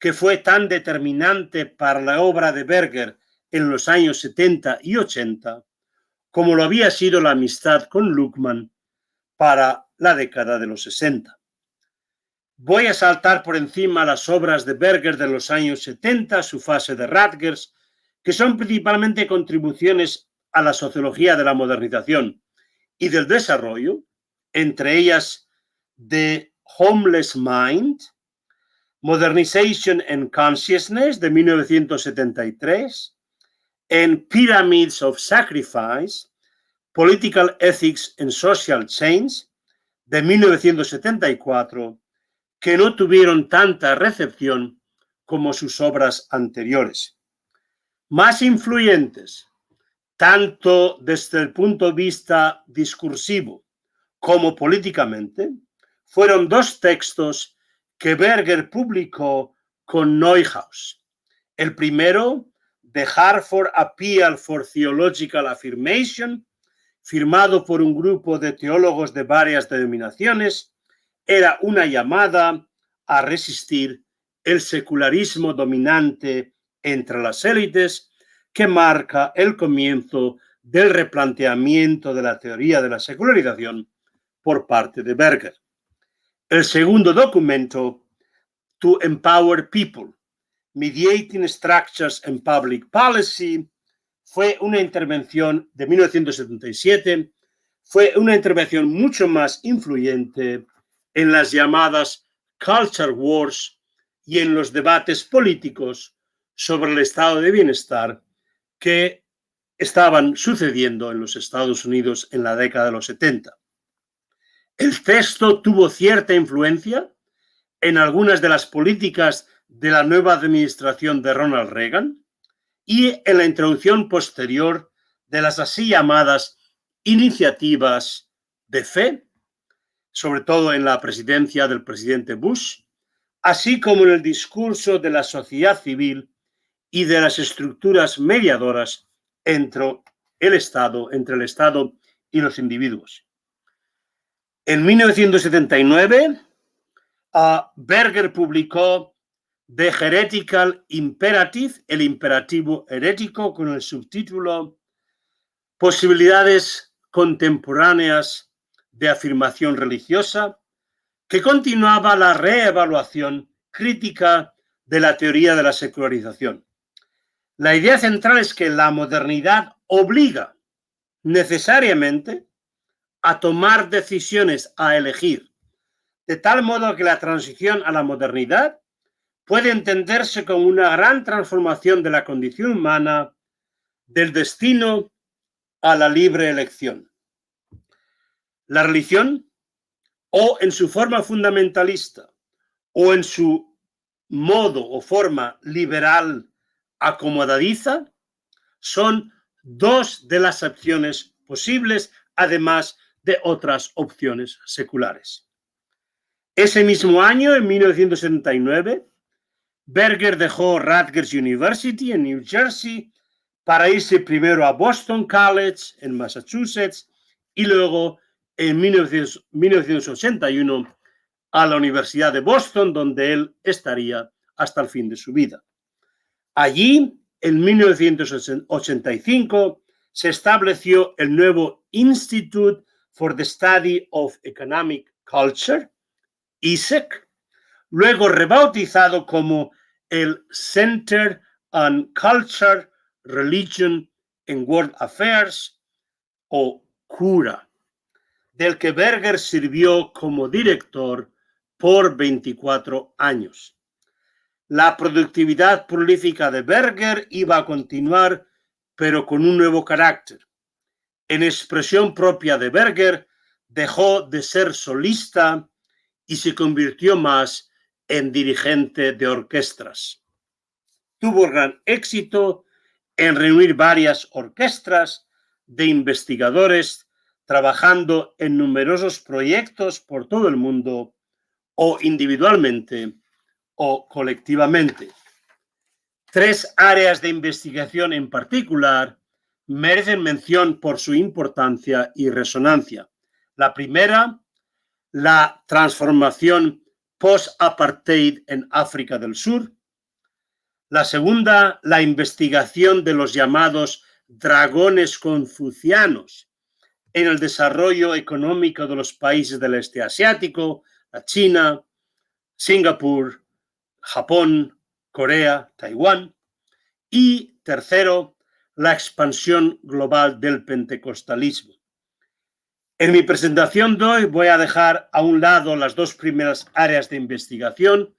Speaker 2: que fue tan determinante para la obra de Berger en los años 70 y 80, como lo había sido la amistad con Luhmann para la década de los 60. Voy a saltar por encima las obras de Berger de los años 70, su fase de Rutgers, que son principalmente contribuciones a la sociología de la modernización y del desarrollo, entre ellas The Homeless Mind, Modernization and Consciousness de 1973, en Pyramids of Sacrifice, Political Ethics and Social Change de 1974, que no tuvieron tanta recepción como sus obras anteriores. Más influyentes, tanto desde el punto de vista discursivo como políticamente, fueron dos textos que Berger publicó con Neuhaus. El primero, The Hartford Appeal for Theological Affirmation, firmado por un grupo de teólogos de varias denominaciones, era una llamada a resistir el secularismo dominante entre las élites que marca el comienzo del replanteamiento de la teoría de la secularización por parte de Berger. El segundo documento, To Empower People, Mediating Structures and Public Policy, fue una intervención de 1977, fue una intervención mucho más influyente en las llamadas Culture Wars y en los debates políticos sobre el estado de bienestar que estaban sucediendo en los Estados Unidos en la década de los 70. El texto tuvo cierta influencia en algunas de las políticas de la nueva administración de Ronald Reagan y en la introducción posterior de las así llamadas iniciativas de fe, sobre todo en la presidencia del presidente Bush, así como en el discurso de la sociedad civil y de las estructuras mediadoras entre el Estado y los individuos. En 1979, Berger publicó The Heretical Imperative, el imperativo herético, con el subtítulo Posibilidades contemporáneas de afirmación religiosa, que continuaba la reevaluación crítica de la teoría de la secularización. La idea central es que la modernidad obliga necesariamente a tomar decisiones, a elegir, de tal modo que la transición a la modernidad puede entenderse como una gran transformación de la condición humana, del destino a la libre elección. La religión, o en su forma fundamentalista, o en su modo o forma liberal acomodadiza, son dos de las opciones posibles, además de otras opciones seculares. Ese mismo año, en 1979, Berger dejó Rutgers University en New Jersey para irse primero a Boston College en Massachusetts y luego en 1981 a la Universidad de Boston, donde él estaría hasta el fin de su vida. Allí, en 1985, se estableció el nuevo Institute for the Study of Economic Culture, ISEC, luego rebautizado como el Center on Culture, Religion and World Affairs, o CURA, del que Berger sirvió como director por 24 años. La productividad prolífica de Berger iba a continuar, pero con un nuevo carácter. En expresión propia de Berger, dejó de ser solista y se convirtió más en dirigente de orquestas. Tuvo gran éxito en reunir varias orquestas de investigadores trabajando en numerosos proyectos por todo el mundo, o individualmente o colectivamente. Tres áreas de investigación en particular merecen mención por su importancia y resonancia. La primera, la transformación post-apartheid en África del Sur. La segunda, la investigación de los llamados dragones confucianos en el desarrollo económico de los países del este asiático, la China, Singapur, Japón, Corea, Taiwán. Y tercero, la expansión global del pentecostalismo. En mi presentación de hoy voy a dejar a un lado las dos primeras áreas de investigación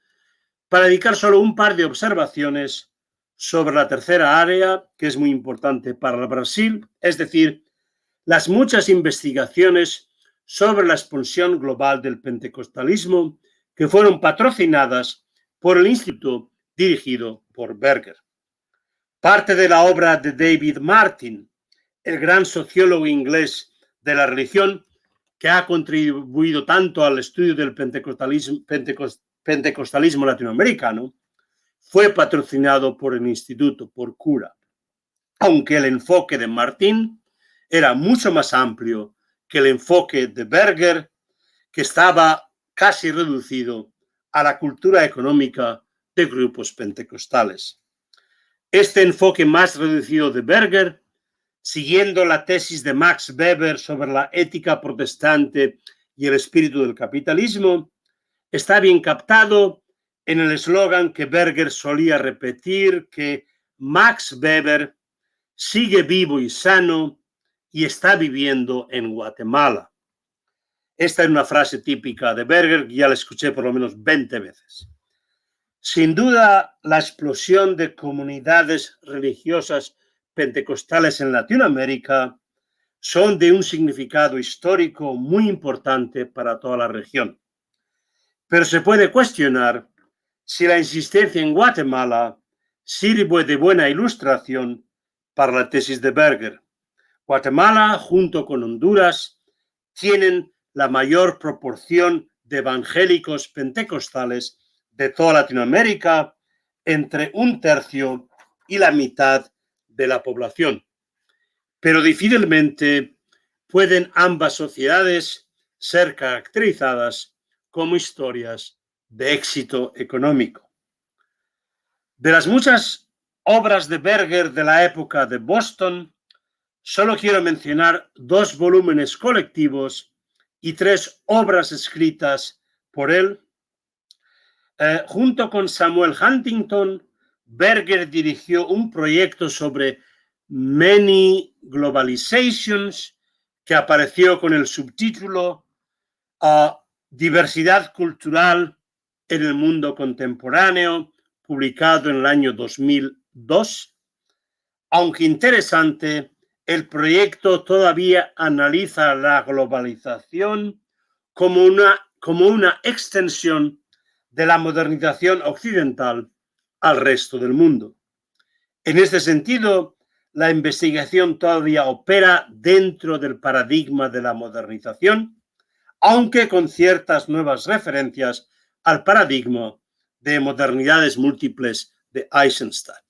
Speaker 2: para dedicar solo un par de observaciones sobre la tercera área, que es muy importante para el Brasil, es decir, las muchas investigaciones sobre la expansión global del pentecostalismo que fueron patrocinadas por el instituto dirigido por Berger. Parte de la obra de David Martin, el gran sociólogo inglés de la religión, que ha contribuido tanto al estudio del pentecostalismo latinoamericano, fue patrocinado por el instituto, por CURA, aunque el enfoque de Martin era mucho más amplio que el enfoque de Berger, que estaba casi reducido a la cultura económica de grupos pentecostales. Este enfoque más reducido de Berger, siguiendo la tesis de Max Weber sobre la ética protestante y el espíritu del capitalismo, está bien captado en el eslogan que Berger solía repetir, que Max Weber sigue vivo y sano y está viviendo en Guatemala. Esta es una frase típica de Berger, que ya la escuché por lo menos 20 veces. Sin duda, la explosión de comunidades religiosas pentecostales en Latinoamérica son de un significado histórico muy importante para toda la región. Pero se puede cuestionar si la insistencia en Guatemala sirve de buena ilustración para la tesis de Berger. Guatemala, junto con Honduras, tienen la mayor proporción de evangélicos pentecostales de toda Latinoamérica, entre 1/3 y la mitad de la población. Pero difícilmente pueden ambas sociedades ser caracterizadas como historias de éxito económico. De las muchas obras de Berger de la época de Boston, solo quiero mencionar 2 volúmenes colectivos y 3 obras escritas por él. Junto con Samuel Huntington, Berger dirigió un proyecto sobre Many Globalizations que apareció con el subtítulo Diversidad cultural en el mundo contemporáneo, publicado en el año 2002. Aunque interesante, el proyecto todavía analiza la globalización como una extensión de la modernización occidental al resto del mundo. En este sentido, la investigación todavía opera dentro del paradigma de la modernización, aunque con ciertas nuevas referencias al paradigma de modernidades múltiples de Eisenstadt.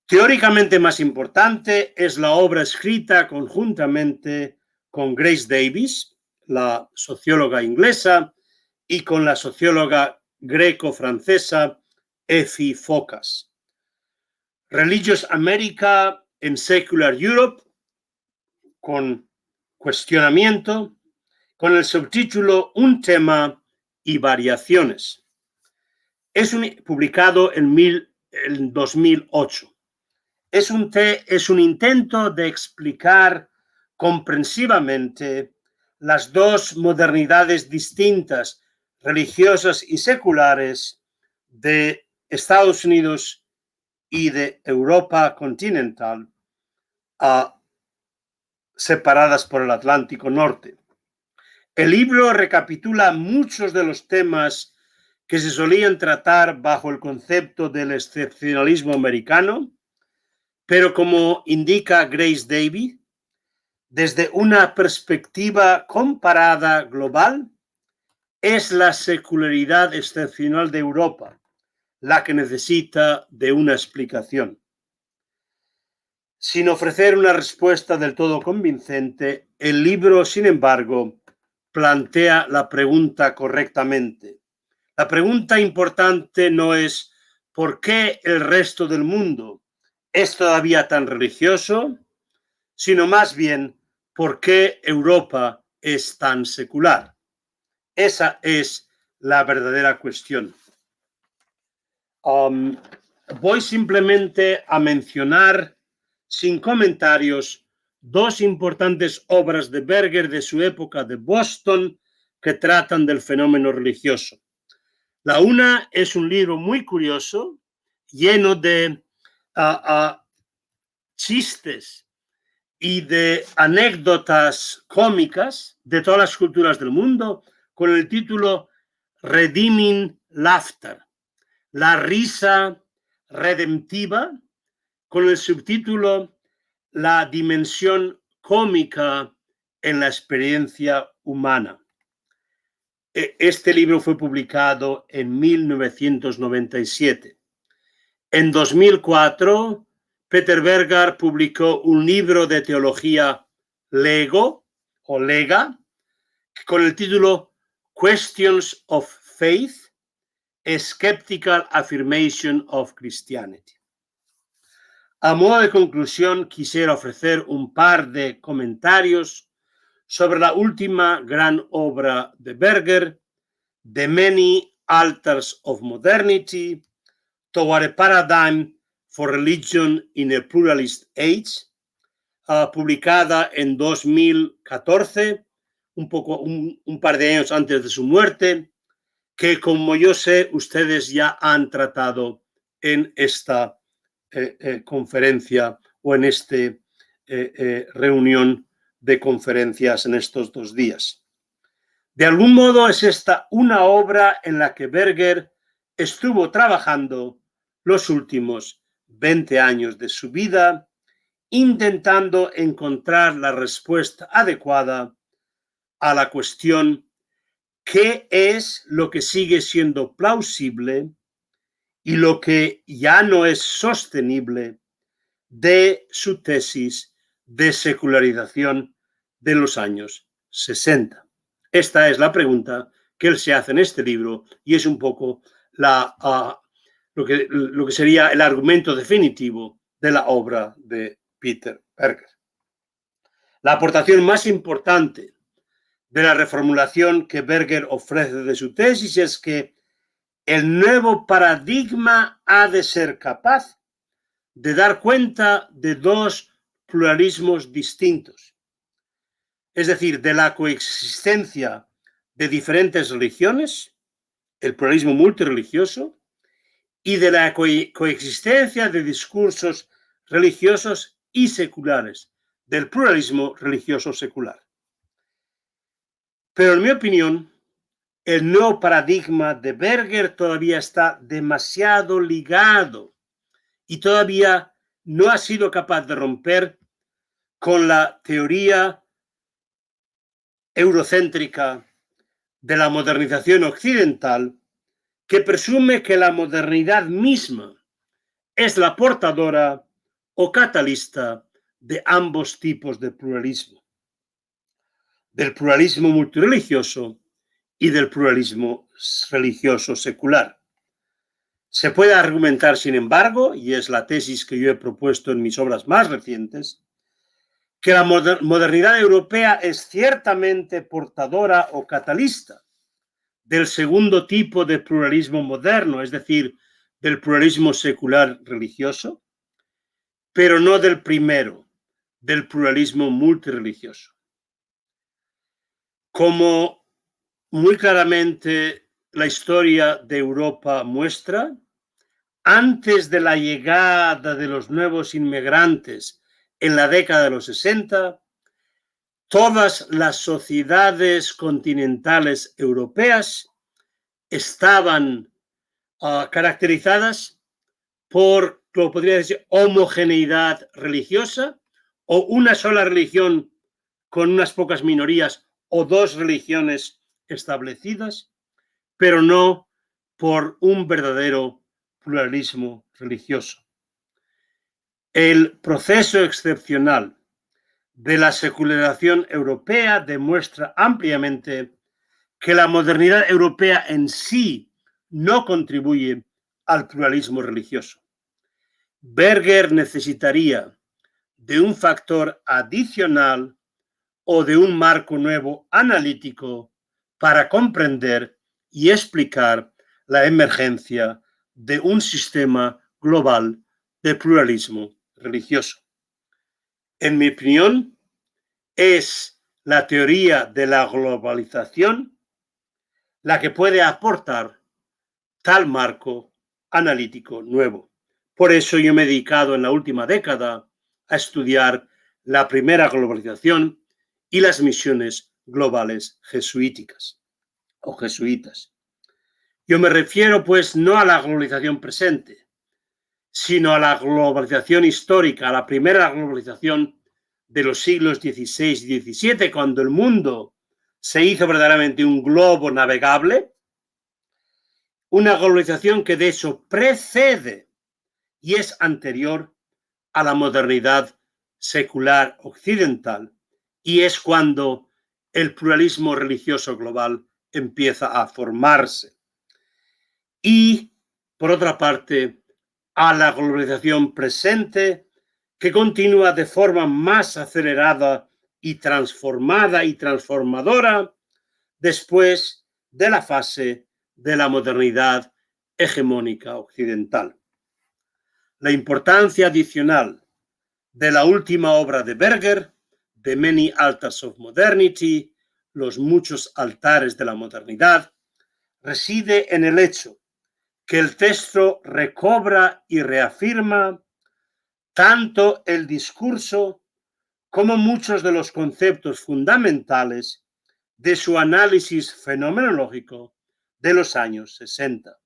Speaker 2: Teóricamente más importante es la obra escrita conjuntamente con Grace Davis, la socióloga inglesa, y con la socióloga greco-francesa Effie Focas. Religious America and Secular Europe, con cuestionamiento, con el subtítulo Un tema y variaciones. Es publicado en 2008. Es un intento de explicar comprensivamente las dos modernidades distintas, religiosas y seculares, de Estados Unidos y de Europa continental, separadas por el Atlántico Norte. El libro recapitula muchos de los temas que se solían tratar bajo el concepto del excepcionalismo americano, pero como indica Grace Davis, desde una perspectiva comparada global, es la secularidad excepcional de Europa la que necesita de una explicación. Sin ofrecer una respuesta del todo convincente, el libro, sin embargo, plantea la pregunta correctamente. La pregunta importante no es ¿por qué el resto del mundo es todavía tan religioso?, sino más bien ¿por qué Europa es tan secular? Esa es la verdadera cuestión. Voy simplemente a mencionar, sin comentarios, dos importantes obras de Berger de su época de Boston que tratan del fenómeno religioso. La una es un libro muy curioso, lleno de chistes y de anécdotas cómicas de todas las culturas del mundo, con el título Redeeming Laughter, la risa redentiva, con el subtítulo La dimensión cómica en la experiencia humana. Este libro fue publicado en 1997. En 2004, Peter Berger publicó un libro de teología Lega, con el título Questions of Faith, A Skeptical Affirmation of Christianity. A modo de conclusión, quisiera ofrecer un par de comentarios sobre la última gran obra de Berger, The Many Altars of Modernity, Toward a Paradigm for Religion in a Pluralist Age, publicada en 2014, un par de años antes de su muerte, que, como yo sé, ustedes ya han tratado en esta conferencia o en esta reunión de conferencias en estos 2 días. De algún modo es esta una obra en la que Berger estuvo trabajando los últimos 20 años de su vida, intentando encontrar la respuesta adecuada a la cuestión ¿qué es lo que sigue siendo plausible y lo que ya no es sostenible de su tesis de secularización de los años 60? Esta es la pregunta que él se hace en este libro y es un poco lo que sería el argumento definitivo de la obra de Peter Berger. La aportación más importante de la reformulación que Berger ofrece de su tesis es que el nuevo paradigma ha de ser capaz de dar cuenta de dos pluralismos distintos. es decir, de la coexistencia de diferentes religiones, el pluralismo multirreligioso, y de la coexistencia de discursos religiosos y seculares, del pluralismo religioso secular. Pero en mi opinión, el nuevo paradigma de Berger todavía está demasiado ligado y todavía no ha sido capaz de romper con la teoría eurocéntrica de la modernización occidental, que presume que la modernidad misma es la portadora o catalista de ambos tipos de pluralismo, del pluralismo multirreligioso y del pluralismo religioso secular. Se puede argumentar, sin embargo, y es la tesis que yo he propuesto en mis obras más recientes, que la modernidad europea es ciertamente portadora o catalista del segundo tipo de pluralismo moderno, es decir, del pluralismo secular religioso, pero no del primero, del pluralismo multirreligioso. Como muy claramente la historia de Europa muestra, antes de la llegada de los nuevos inmigrantes en la década de los 60, todas las sociedades continentales europeas estaban caracterizadas por, como podría decir, homogeneidad religiosa, o una sola religión con unas pocas minorías, o dos religiones establecidas, pero no por un verdadero pluralismo religioso. El proceso excepcional de la secularización europea demuestra ampliamente que la modernidad europea en sí no contribuye al pluralismo religioso. Berger necesitaría de un factor adicional o de un marco nuevo analítico para comprender y explicar la emergencia de un sistema global de pluralismo religioso. En mi opinión, es la teoría de la globalización la que puede aportar tal marco analítico nuevo. Por eso yo me he dedicado en la última década a estudiar la primera globalización y las misiones globales jesuíticas o jesuitas. Yo me refiero, pues, no a la globalización presente, sino a la globalización histórica, a la primera globalización de los siglos XVI y XVII, cuando el mundo se hizo verdaderamente un globo navegable, una globalización que de hecho precede y es anterior a la modernidad secular occidental, y es cuando el pluralismo religioso global empieza a formarse. Y, por otra parte, a la globalización presente, que continúa de forma más acelerada y transformada y transformadora después de la fase de la modernidad hegemónica occidental. La importancia adicional de la última obra de Berger, The Many Altars of Modernity, los muchos altares de la modernidad, reside en el hecho que el texto recobra y reafirma tanto el discurso como muchos de los conceptos fundamentales de su análisis fenomenológico de los años 60.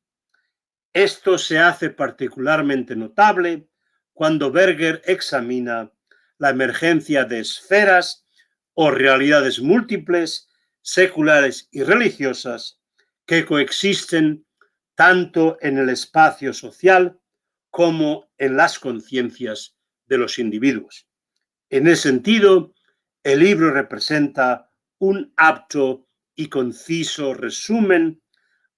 Speaker 2: Esto se hace particularmente notable cuando Berger examina la emergencia de esferas o realidades múltiples, seculares y religiosas que coexisten tanto en el espacio social como en las conciencias de los individuos. En ese sentido, el libro representa un apto y conciso resumen,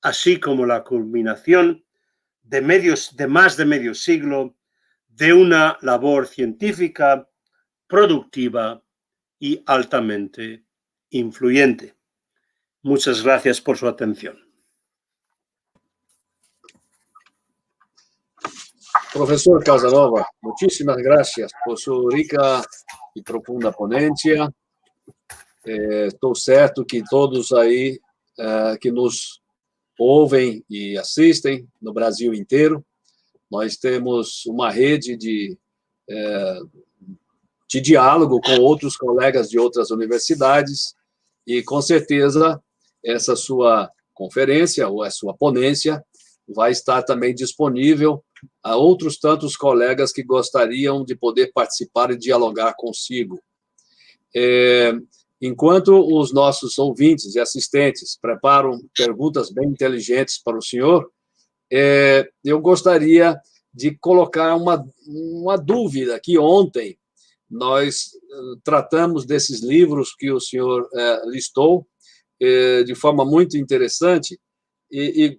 Speaker 2: así como la culminación de más de medio siglo de una labor científica productiva y altamente influyente. Muchas gracias por su atención.
Speaker 1: Profesor Casanova, muchísimas gracias por su rica y profunda ponencia. Estou certo que todos aí que nos ouvem e assistem no Brasil inteiro, nós temos uma rede de diálogo com outros colegas de outras universidades e, com certeza, essa sua conferência ou a sua ponência vai estar também disponível a outros tantos colegas que gostariam de poder participar e dialogar consigo. Enquanto os nossos ouvintes e assistentes preparam perguntas bem inteligentes para o senhor, eu gostaria de colocar uma dúvida, que ontem nós tratamos desses livros que o senhor listou de forma muito interessante, e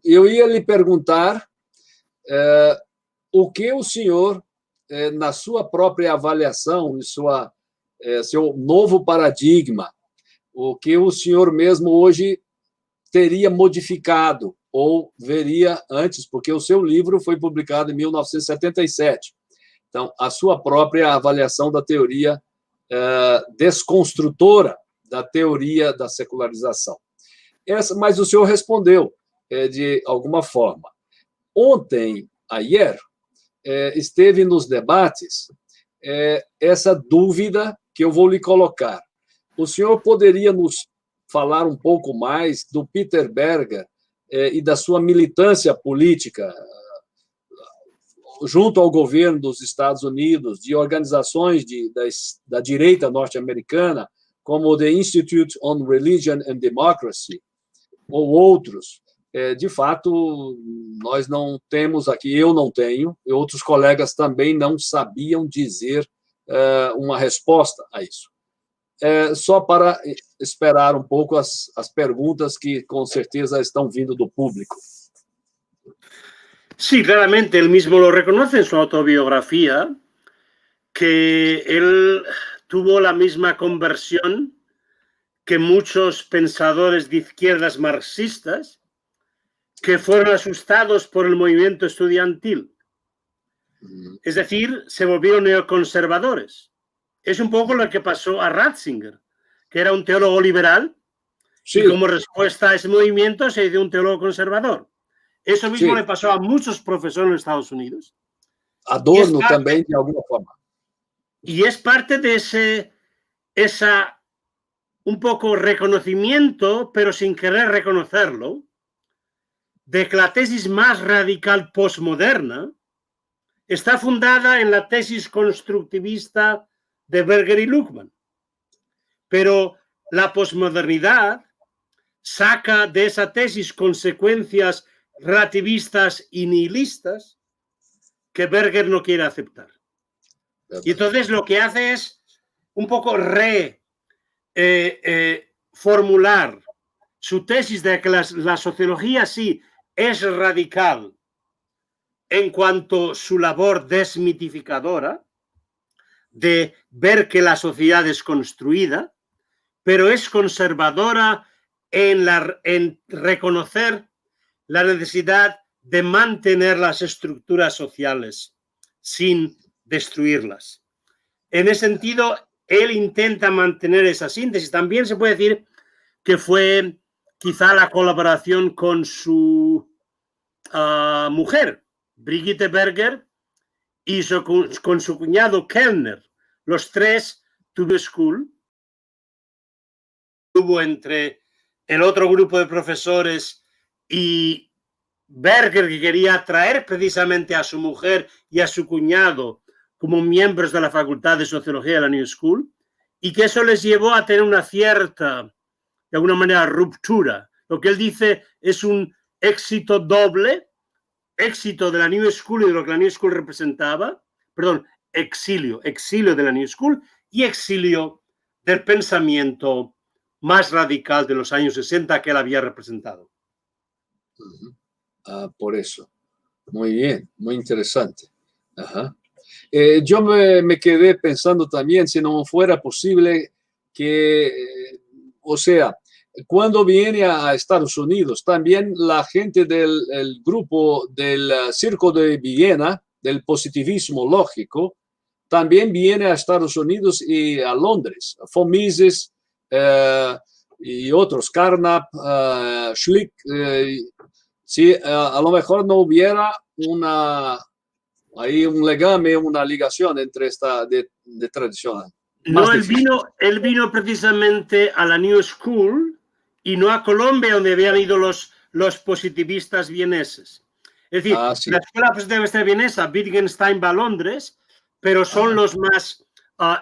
Speaker 1: eu ia lhe perguntar o que o senhor, na sua própria avaliação, seu novo paradigma, o que o senhor mesmo hoje teria modificado ou veria antes, porque o seu livro foi publicado em 1977. Então, a sua própria avaliação da teoria desconstrutora da teoria da secularização. Mas o senhor respondeu de alguma forma. Ayer, esteve nos debates essa dúvida que eu vou lhe colocar. O senhor poderia nos falar um pouco mais do Peter Berger e da sua militância política junto ao governo dos Estados Unidos, de organizações da direita norte-americana, como o The Institute on Religion and Democracy, ou outros? De fato, nós não temos aqui, eu não tenho, e outros colegas também não sabiam dizer uma resposta a isso. Só para esperar um pouco as perguntas que, com certeza, estão vindo do público.
Speaker 2: Sí, claramente, él mismo lo reconoce en su autobiografía, que él tuvo la misma conversión que muchos pensadores de izquierdas marxistas que fueron asustados por el movimiento estudiantil. Es decir, se volvieron neoconservadores. Es un poco lo que pasó a Ratzinger, que era un teólogo liberal, sí, y como respuesta a ese movimiento se hizo un teólogo conservador. Eso mismo le pasó a muchos profesores en Estados Unidos.
Speaker 1: Adorno también, de alguna forma.
Speaker 2: Y es parte de esa un poco reconocimiento, pero sin querer reconocerlo, de que la tesis más radical postmoderna está fundada en la tesis constructivista de Berger y Luhmann. Pero la posmodernidad saca de esa tesis consecuencias relativistas y nihilistas que Berger no quiere aceptar. Y entonces lo que hace es un poco formular su tesis de que la sociología sí es radical en cuanto a su labor desmitificadora, de ver que la sociedad es construida, pero es conservadora en reconocer la necesidad de mantener las estructuras sociales sin destruirlas. En ese sentido, él intenta mantener esa síntesis. También se puede decir que fue quizá la colaboración con su mujer, Brigitte Berger, y con su cuñado Kellner. Los tres tuvo school. Hubo entre el otro grupo de profesores y Berger, que quería atraer precisamente a su mujer y a su cuñado como miembros de la Facultad de Sociología de la New School, y que eso les llevó a tener una cierta, de alguna manera, ruptura. Lo que él dice es un éxito doble, éxito de la New School y de lo que la New School representaba, perdón, exilio de la New School y exilio del pensamiento más radical de los años 60 que él había representado.
Speaker 1: Por eso. Muy bien, muy interesante. Yo me quedé pensando también si no fuera posible que, o sea, cuando viene a Estados Unidos, también la gente del grupo del Circo de Viena, del positivismo lógico, también viene a Estados Unidos y a Londres. Von Mises y otros, Carnap, Schlick, si a lo mejor no hubiera ahí un legame, una ligación entre esta de tradición.
Speaker 2: No, él vino precisamente a la New School y no a Colombia, donde habían ido los positivistas vieneses. Es decir,
Speaker 1: sí.
Speaker 2: la escuela positivista vienesa, Wittgenstein va a Londres, pero son los más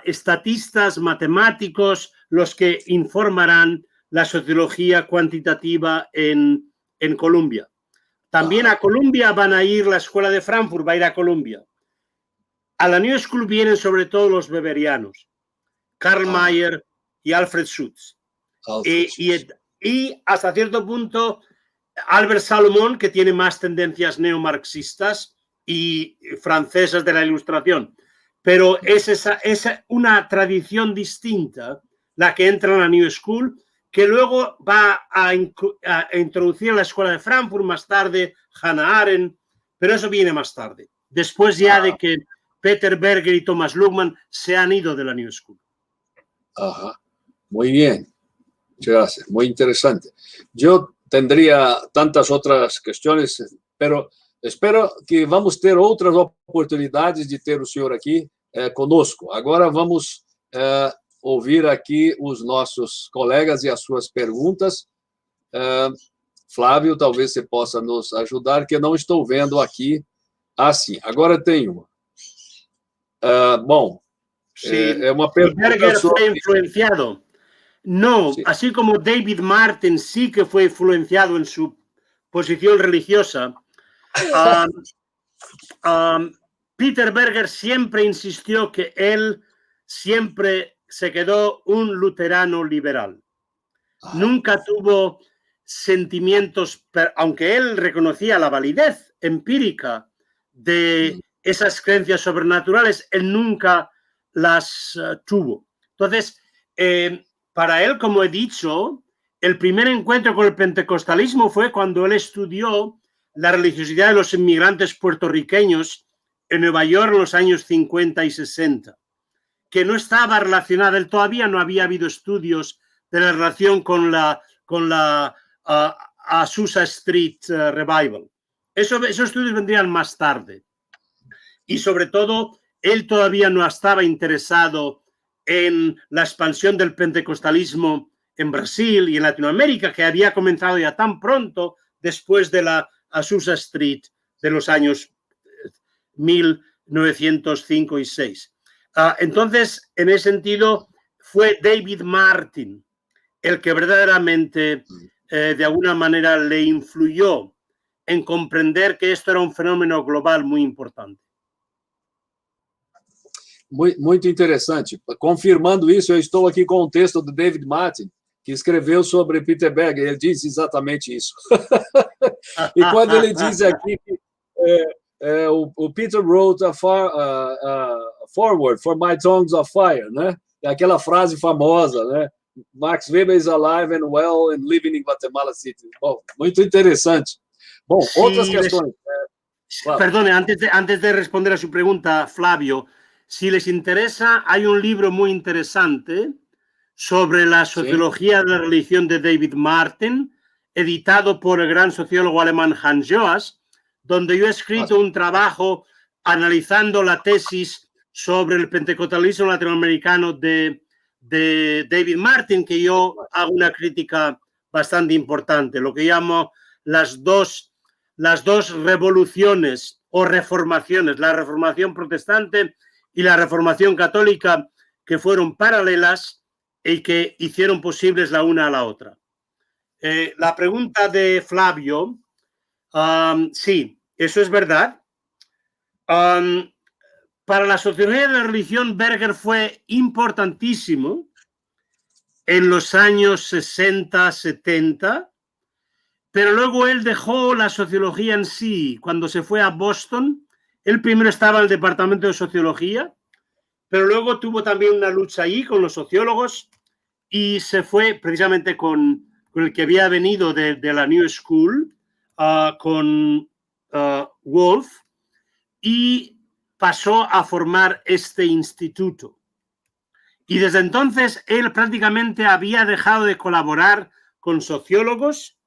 Speaker 2: estatistas, matemáticos, los que informarán la sociología cuantitativa en Colombia. También a Colombia van a ir, la escuela de Frankfurt va a ir a Colombia. A la New School vienen sobre todo los weberianos, Karl Mayer y Alfred Schutz. Y hasta cierto punto, Albert Salomon, que tiene más tendencias neomarxistas y francesas de la Ilustración. Pero es una tradición distinta la que entra en la New School, que luego va a introducir en la escuela de Frankfurt, más tarde Hannah Arendt, pero eso viene más tarde, después ya de que Peter Berger y Thomas Luhmann se han ido de la New School.
Speaker 1: Ajá. Muy bien. Muchas gracias. Muy interesante. Yo tendría tantas otras cuestiones, pero espero que vamos ter outras oportunidades de ter o senhor aqui conosco. Agora vamos ouvir aqui os nossos colegas e as suas perguntas. Flávio, talvez você possa nos ajudar, que eu não estou vendo aqui. Sim, agora tem uma. Bom,
Speaker 2: sí,
Speaker 1: una pregunta
Speaker 2: Berger
Speaker 1: sobre...
Speaker 2: fue influenciado. No, sí. Así como David Martin sí que fue influenciado en su posición religiosa, Peter Berger siempre insistió que él siempre se quedó un luterano liberal. Nunca tuvo sentimientos, aunque él reconocía la validez empírica de esas creencias sobrenaturales, él nunca las tuvo. Entonces, para él, como he dicho, el primer encuentro con el pentecostalismo fue cuando él estudió la religiosidad de los inmigrantes puertorriqueños en Nueva York en los años 50 y 60, que no estaba relacionada, él todavía no había habido estudios de la relación con la Azusa Street Revival. Esos estudios vendrían más tarde. Y sobre todo, él todavía no estaba interesado en la expansión del pentecostalismo en Brasil y en Latinoamérica, que había comenzado ya tan pronto después de la Azusa Street de los años 1905 y 6. Entonces, en ese sentido, fue David Martin el que verdaderamente, de alguna manera, le influyó en comprender que esto era un fenómeno global muy importante.
Speaker 1: Muito interessante. Confirmando isso, eu estou aqui com o texto do David Martin, que escreveu sobre Peter Berger. Ele diz exatamente isso. E quando ele diz aqui que o Peter wrote a forward for my tongues of fire, né? É aquela frase famosa, né? Max Weber is alive and well and living in Guatemala City. Bom, muito interessante. Bom, sí, outras questões.
Speaker 2: Perdone, antes de responder a su pregunta, Flavio, si les interesa, hay un libro muy interesante sobre la sociología de la religión de David Martin, editado por el gran sociólogo alemán Hans Joas, donde yo he escrito un trabajo analizando la tesis sobre el pentecostalismo latinoamericano de David Martin, que yo hago una crítica bastante importante, lo que llamo las dos revoluciones o reformaciones, la reformación protestante y la reformación católica, que fueron paralelas y que hicieron posibles la una a la otra. La pregunta de Flavio, sí, eso es verdad. Para la sociología de la religión, Berger fue importantísimo en los años 60, 70, pero luego él dejó la sociología en sí. Cuando se fue a Boston, él primero estaba en el departamento de sociología, pero luego tuvo también una lucha ahí con los sociólogos y se fue precisamente con el que había venido de la New School, con Wolf, y pasó a formar este instituto. Y desde entonces él prácticamente había dejado de colaborar con sociólogos.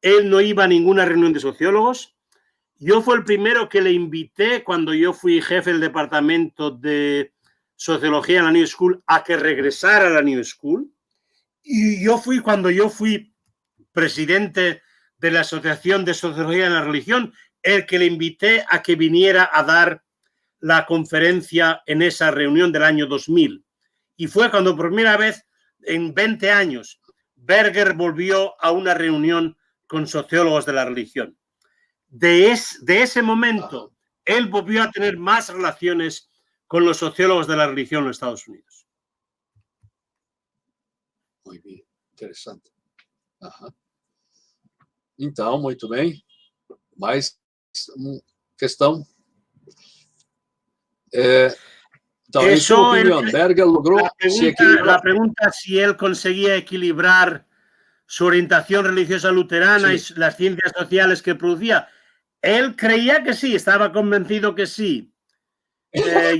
Speaker 2: Él no iba a ninguna reunión de sociólogos. Yo fui el primero que le invité cuando yo fui jefe del departamento de sociología en la New School a que regresara a la New School. Y cuando yo fui presidente de la Asociación de Sociología en la Religión, el que le invité a que viniera a dar la conferencia en esa reunión del año 2000. Y fue cuando por primera vez en 20 años Berger volvió a una reunión con sociólogos de la religión. De ese momento, él volvió a tener más relaciones con los sociólogos de la religión en los Estados Unidos.
Speaker 1: Muy bien, interessante. Então, muito bem. Mais uma questão? Então, en su opinión, Berger logró...
Speaker 2: La pregunta si él conseguía equilibrar su orientación religiosa luterana sí. Y las ciencias sociales que producía. Él creía que sí, estaba convencido que sí.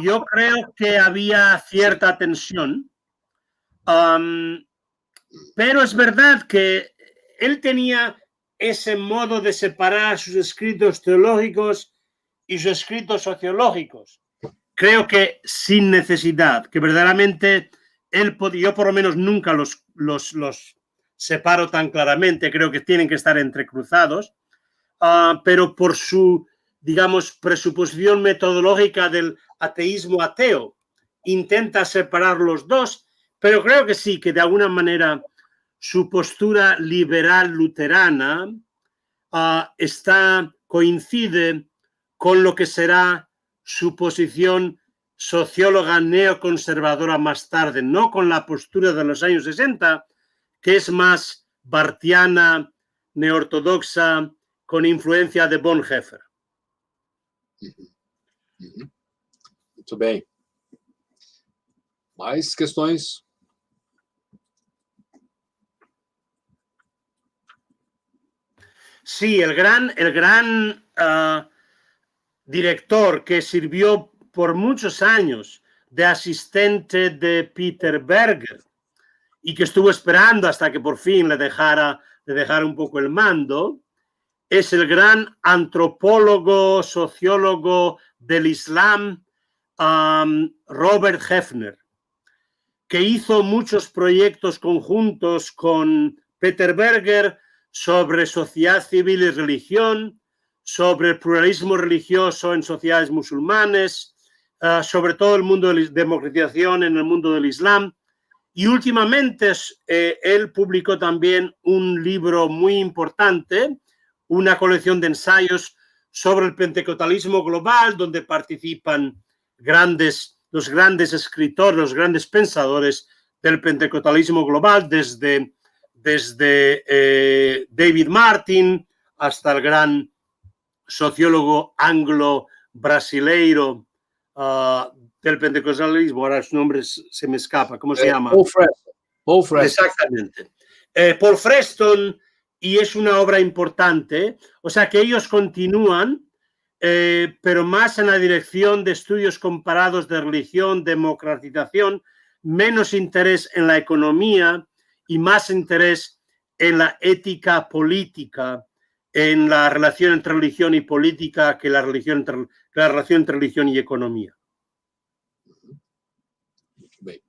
Speaker 2: Yo creo que había cierta tensión. Pero es verdad que él tenía ese modo de separar sus escritos teológicos y sus escritos sociológicos. Creo que sin necesidad, que verdaderamente él podía, yo por lo menos nunca los separo tan claramente, creo que tienen que estar entrecruzados, pero por su, digamos, presuposición metodológica del ateísmo ateo, intenta separar los dos, pero creo que sí, que de alguna manera su postura liberal luterana coincide con lo que será su posición socióloga neoconservadora más tarde, no con la postura de los años 60, que es más barthiana, neortodoxa, con influencia de Bonhoeffer.
Speaker 1: Muito bem. Mais questões?
Speaker 2: Sí, el gran director que sirvió por muchos años de asistente de Peter Berger y que estuvo esperando hasta que por fin le dejara un poco el mando, es el gran antropólogo, sociólogo del Islam, Robert Hefner, que hizo muchos proyectos conjuntos con Peter Berger sobre sociedad civil y religión, sobre el pluralismo religioso en sociedades musulmanes, sobre todo el mundo de la democratización en el mundo del Islam. Y últimamente él publicó también un libro muy importante, una colección de ensayos sobre el pentecostalismo global, donde participan los grandes escritores, los grandes pensadores del pentecostalismo global, desde David Martin hasta el gran sociólogo anglo-brasileiro del pentecostalismo, ahora su nombre se me escapa, ¿cómo se llama?
Speaker 1: Paul Freston.
Speaker 2: Exactamente. Paul Freston, y es una obra importante, o sea que ellos continúan, pero más en la dirección de estudios comparados de religión, democratización, menos interés en la economía y más interés en la ética política, en la relación entre religión y política que la relación entre religión y economía.
Speaker 1: Bem.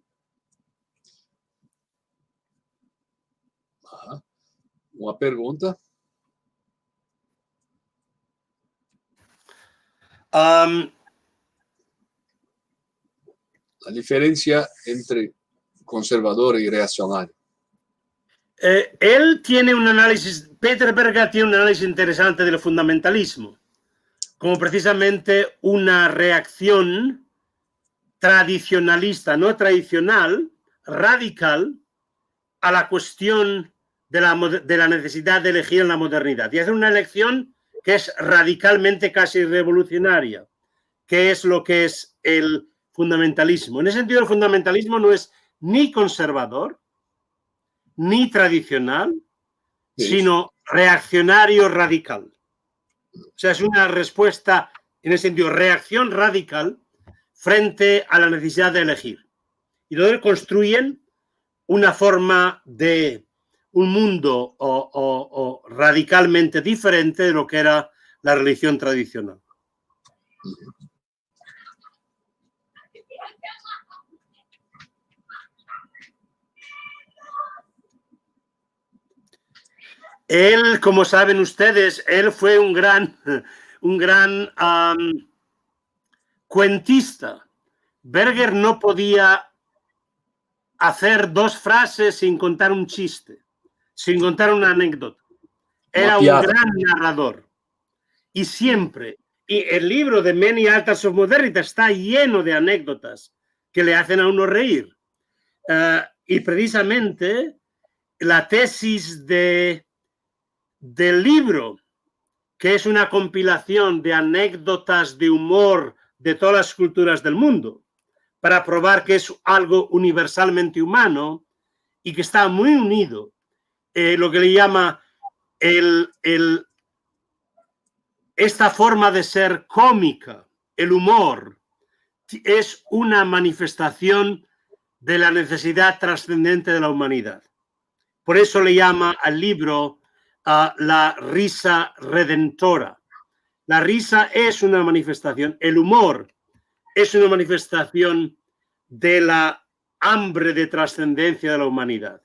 Speaker 1: Uma pergunta?
Speaker 2: La
Speaker 1: diferencia entre conservador y reaccionario.
Speaker 2: Él tiene un análisis, Peter Berger tiene un análisis interesante del fundamentalismo, como precisamente una reacción tradicionalista, no tradicional, radical, a la cuestión de la necesidad de elegir en la modernidad. Y hace una elección que es radicalmente casi revolucionaria, que es lo que es el fundamentalismo. En ese sentido, el fundamentalismo no es ni conservador, ni tradicional, sino reaccionario radical. O sea, es una respuesta, en ese sentido, reacción radical frente a la necesidad de elegir. y donde construyen una forma de un mundo o radicalmente diferente de lo que era la religión tradicional. Él, como saben ustedes, él fue un gran cuentista. Berger no podía hacer dos frases sin contar un chiste, sin contar una anécdota. Era un gran narrador. Y siempre, y el libro de Many Altars of Modernity está lleno de anécdotas que le hacen a uno reír. Y precisamente la tesis del libro, que es una compilación de anécdotas de humor de todas las culturas del mundo, para probar que es algo universalmente humano y que está muy unido, lo que le llama esta forma de ser cómica, el humor, es una manifestación de la necesidad trascendente de la humanidad. Por eso le llama al libro la risa redentora. La risa es una manifestación, el humor es una manifestación de la hambre de trascendencia de la humanidad.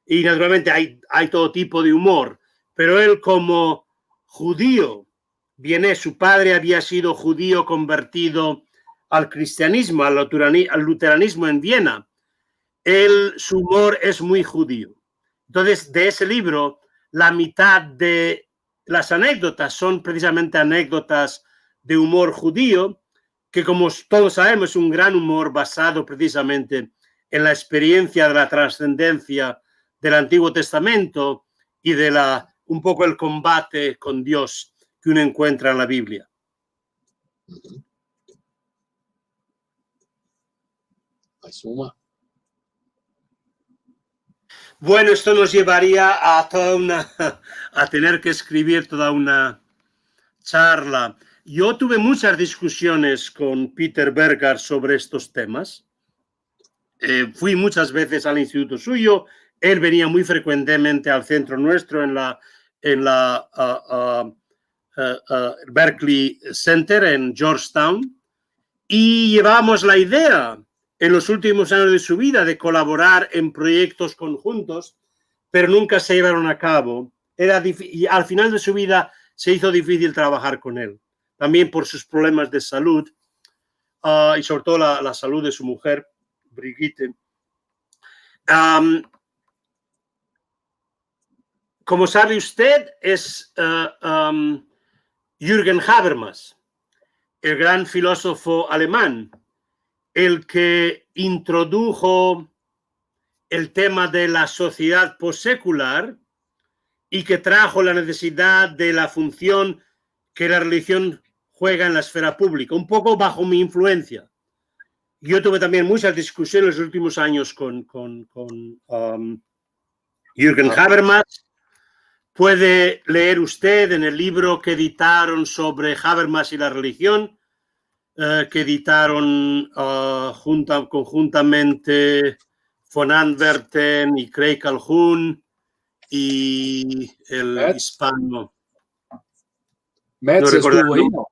Speaker 2: Y naturalmente hay todo tipo de humor, pero él como judío, su padre había sido judío convertido al cristianismo, al luteranismo en Viena. Su humor es muy judío. Entonces, de ese libro, la mitad de las anécdotas son precisamente anécdotas de humor judío, que como todos sabemos es un gran humor basado precisamente en la experiencia de la trascendencia del Antiguo Testamento y de un poco el combate con Dios que uno encuentra en la Biblia. Bueno, esto nos llevaría a tener que escribir toda una charla. Yo tuve muchas discusiones con Peter Berger sobre estos temas. Fui muchas veces al instituto suyo. Él venía muy frecuentemente al centro nuestro en la Berkeley Center en Georgetown, y llevábamos la idea en los últimos años de su vida de colaborar en proyectos conjuntos, pero nunca se llevaron a cabo. Y al final de su vida se hizo difícil trabajar con él, también por sus problemas de salud y sobre todo la salud de su mujer, Brigitte. Como sabe usted, es Jürgen Habermas, el gran filósofo alemán, el que introdujo el tema de la sociedad postsecular y que trajo la necesidad de la función que la religión juega en la esfera pública, un poco bajo mi influencia. Yo tuve también muchas discusiones en los últimos años con Jürgen Habermas. Puede leer usted en el libro que editaron sobre Habermas y la religión, que editaron conjuntamente von Antwerpen y Craig Calhoun y el hispano.
Speaker 1: Metz
Speaker 2: no
Speaker 1: estuvo ahí, ¿no?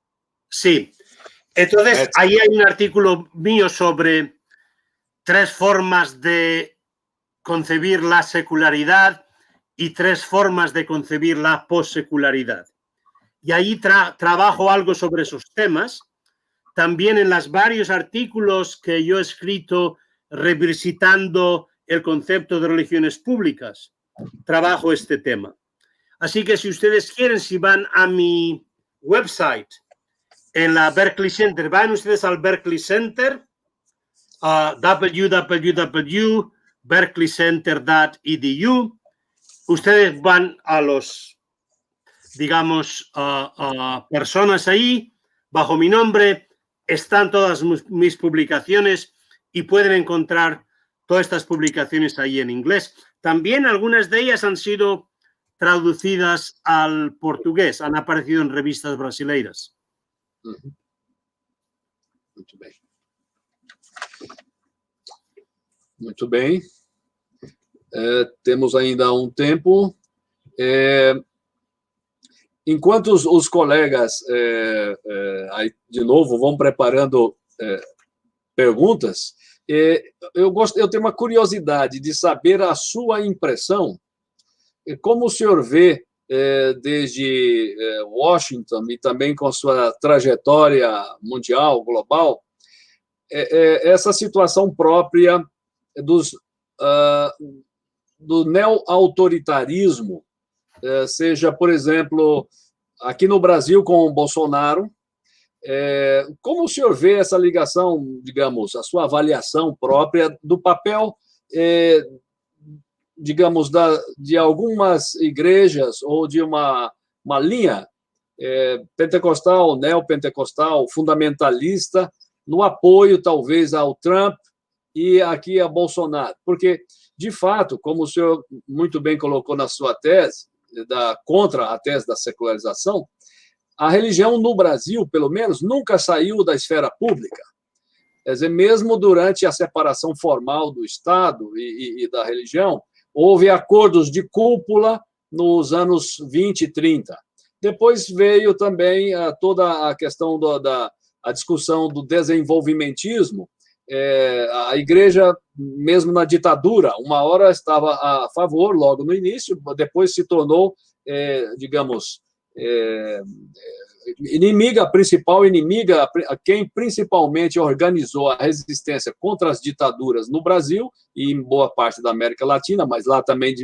Speaker 2: Sí. Entonces, ahí hay un artículo mío sobre 3 formas de concebir la secularidad y 3 formas de concebir la possecularidad. Y ahí trabajo algo sobre esos temas. También en los varios artículos que yo he escrito revisitando el concepto de religiones públicas, trabajo este tema. Así que si ustedes quieren, si van a mi website en la Berkeley Center, van ustedes al Berkeley Center, www.berkeleycenter.edu. Ustedes van a los, digamos, personas ahí, bajo mi nombre, están todas mis publicaciones y pueden encontrar todas estas publicaciones ahí en inglés. También algunas de ellas han sido traducidas al portugués, han aparecido en revistas brasileiras.
Speaker 1: Muito bem. Muito bem. Temos ainda um tempo. Enquanto os colegas, aí, de novo, vão preparando perguntas, eu tenho uma curiosidade de saber a sua impressão, como o senhor vê, desde Washington e também com sua trajetória mundial, global, essa situação própria do neo-autoritarismo, seja, por exemplo, aqui no Brasil com o Bolsonaro. Como o senhor vê essa ligação, digamos, a sua avaliação própria do papel, digamos, de algumas igrejas ou de uma linha pentecostal, neopentecostal, fundamentalista, no apoio, talvez, ao Trump e aqui a Bolsonaro? Porque, de fato, como o senhor muito bem colocou na sua tese, contra a tese da secularização, a religião no Brasil, pelo menos, nunca saiu da esfera pública. Quer dizer, mesmo durante a separação formal do Estado e da religião, houve acordos de cúpula nos anos 20 e 30. Depois veio também toda a questão a discussão do desenvolvimentismo. A igreja, mesmo na ditadura, uma hora estava a favor, logo no início, depois se tornou, digamos, principal inimiga, quem principalmente organizou a resistência contra as ditaduras no Brasil e em boa parte da América Latina, mas lá também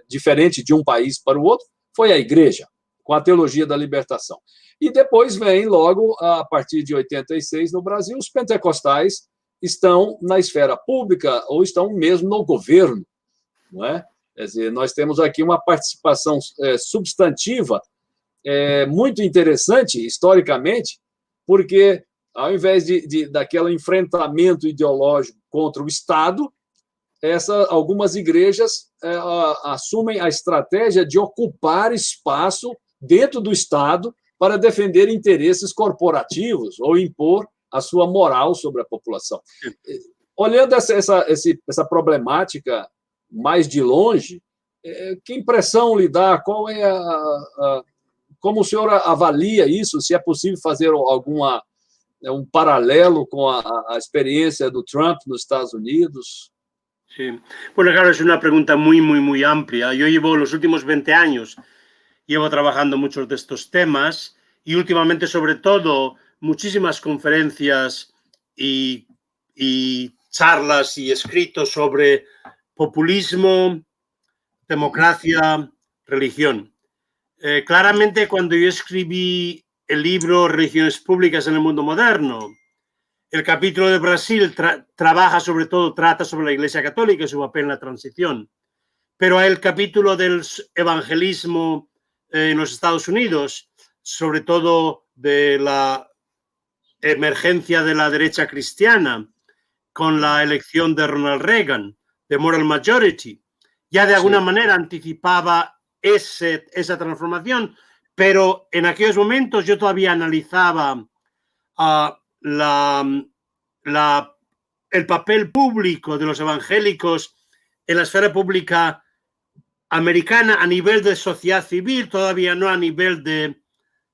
Speaker 1: diferente de um país para o outro, foi a igreja, com a teologia da libertação. E depois vem, logo, a partir de 86, no Brasil, os pentecostais estão na esfera pública ou estão mesmo no governo, não é? Quer dizer, nós temos aqui uma participação substantiva muito interessante, historicamente, porque, ao invés daquele enfrentamento ideológico contra o Estado, algumas igrejas assumem a estratégia de ocupar espaço dentro do Estado para defender interesses corporativos ou impor a sua moral sobre a população. Olhando essa problemática mais de longe, que impressão lhe dá? Qual é como o senhor avalia isso? Se é possível fazer um paralelo com a experiência do Trump nos Estados Unidos?
Speaker 2: Sí. Bueno, claro, es una pregunta muy, muy, muy amplia. Yo llevo los últimos 20 años, llevo trabajando muchos de estos temas y últimamente, sobre todo, muchísimas conferencias y charlas y escritos sobre populismo, democracia, religión. Claramente, cuando yo escribí el libro Religiones Públicas en el Mundo Moderno, el capítulo de Brasil trata sobre la Iglesia Católica y su papel en la transición. Pero el capítulo del evangelismo en los Estados Unidos, sobre todo de la emergencia de la derecha cristiana con la elección de Ronald Reagan, de Moral Majority, ya de alguna manera anticipaba esa transformación, pero en aquellos momentos yo todavía analizaba el papel público de los evangélicos en la esfera pública americana a nivel de sociedad civil, todavía no a nivel de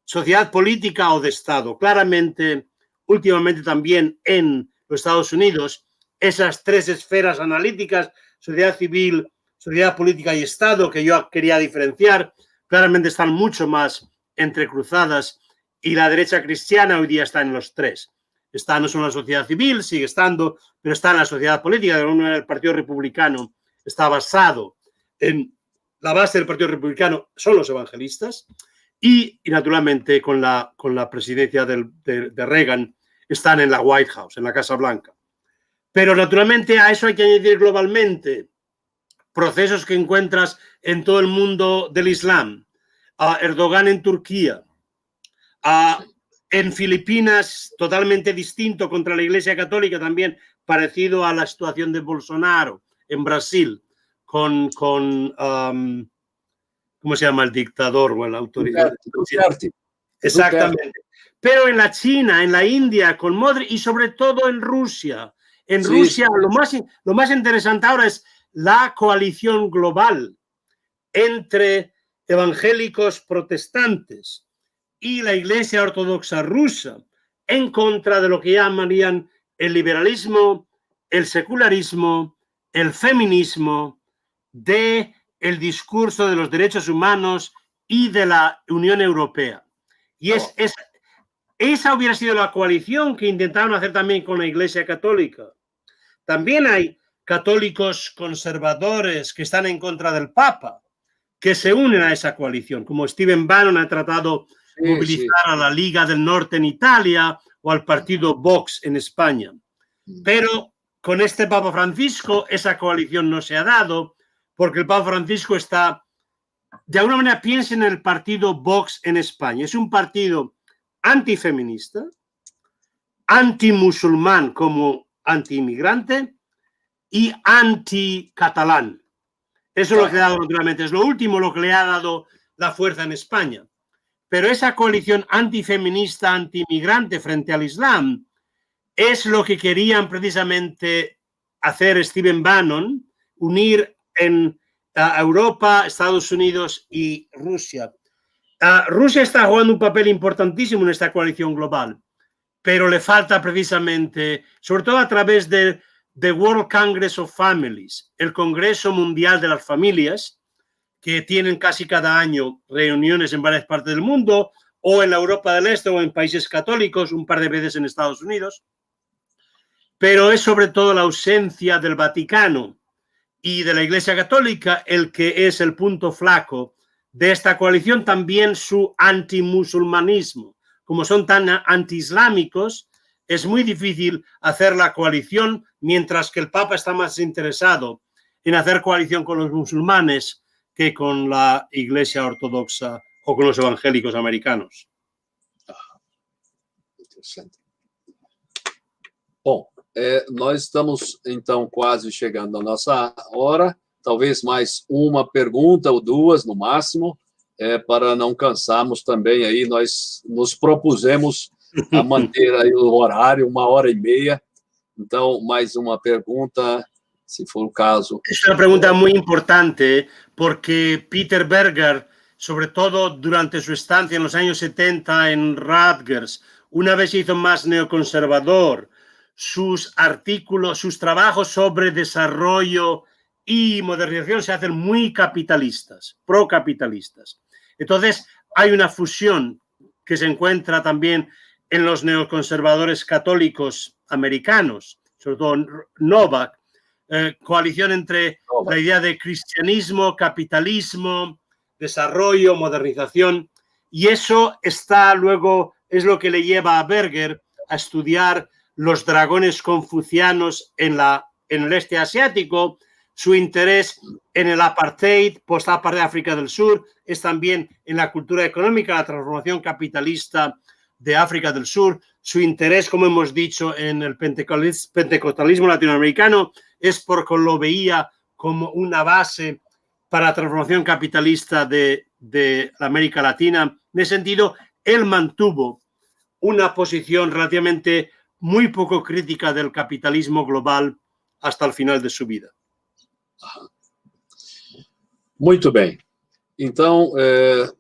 Speaker 2: sociedad política o de Estado. Claramente, últimamente también en los Estados Unidos, esas tres esferas analíticas, sociedad civil, sociedad política y Estado, que yo quería diferenciar, claramente están mucho más entrecruzadas y la derecha cristiana hoy día está en los tres. Está no solo en la sociedad civil, sigue estando, pero está en la sociedad política. El Partido Republicano está basado en la base del Partido Republicano, son los evangelistas, y naturalmente con la presidencia de Reagan están en la White House, en la Casa Blanca. Pero naturalmente a eso hay que añadir globalmente procesos que encuentras en todo el mundo del Islam, a Erdogan en Turquía, en Filipinas totalmente distinto contra la Iglesia Católica, también parecido a la situación de Bolsonaro en Brasil, con ¿cómo se llama el dictador o el autoridad? Exactamente. Pero en la China, en la India, con Modi y sobre todo en Rusia, En
Speaker 1: Sí,
Speaker 2: Rusia,
Speaker 1: sí.
Speaker 2: lo más interesante ahora es la coalición global entre evangélicos protestantes y la Iglesia Ortodoxa rusa en contra de lo que llamarían el liberalismo, el secularismo, el feminismo, de el discurso de los derechos humanos y de la Unión Europea. Y esa hubiera sido la coalición que intentaron hacer también con la Iglesia Católica. También hay católicos conservadores que están en contra del Papa, que se unen a esa coalición, como Stephen Bannon ha tratado de
Speaker 1: Sí, sí.
Speaker 2: movilizar a la Liga del Norte en Italia o al partido Vox en España. Pero con este Papa Francisco esa coalición no se ha dado, porque el Papa Francisco está, de alguna manera, piensen en el partido Vox en España. Es un partido antifeminista, antimusulmán como antiinmigrante y anticatalán. Eso es lo que ha dado, naturalmente, es lo último lo que le ha dado la fuerza en España. Pero esa coalición antifeminista, antiinmigrante frente al Islam es lo que querían precisamente hacer Stephen Bannon, unir en Europa, Estados Unidos y Rusia. Rusia está jugando un papel importantísimo en esta coalición global, pero le falta precisamente, sobre todo a través de The World Congress of Families, el Congreso Mundial de las Familias, que tienen casi cada año reuniones en varias partes del mundo, o en la Europa del Este o en países católicos, un par de veces en Estados Unidos. Pero es sobre todo la ausencia del Vaticano y de la Iglesia Católica el que es el punto flaco de esta coalición, también su antimusulmanismo. Como son tan antiislámicos, es muy difícil hacer la coalición, mientras que el Papa está más interesado en hacer coalición con los musulmanes que con la Iglesia Ortodoxa o con los evangélicos americanos.
Speaker 1: Interessante. Bom, nós estamos, então, quase chegando à nossa hora. Talvez mais uma pergunta ou duas, no máximo, para não cansarmos também. Aí nós nos propusemos a manter aí o horário, 1h30. Então, mais uma pergunta, si for el caso.
Speaker 2: Es una pregunta muy importante porque Peter Berger, sobre todo durante su estancia en los años 70 en Rutgers, una vez se hizo más neoconservador, sus artículos, sus trabajos sobre desarrollo y modernización se hacen muy capitalistas, procapitalistas. Entonces, hay una fusión que se encuentra también en los neoconservadores católicos americanos, sobre todo Novak, coalición entre la idea de cristianismo, capitalismo, desarrollo, modernización, y eso está luego, es lo que le lleva a Berger a estudiar los dragones confucianos en el este asiático. Su interés en el apartheid, post-apartheid de África del Sur, es también en la cultura económica, la transformación capitalista de África del Sur. Su interés, como hemos dicho, en el pentecostalismo latinoamericano es porque lo veía como una base para la transformación capitalista de América Latina. En ese sentido, él mantuvo una posición relativamente muy poco crítica del capitalismo global hasta el final de su vida.
Speaker 1: Muito bem. Então,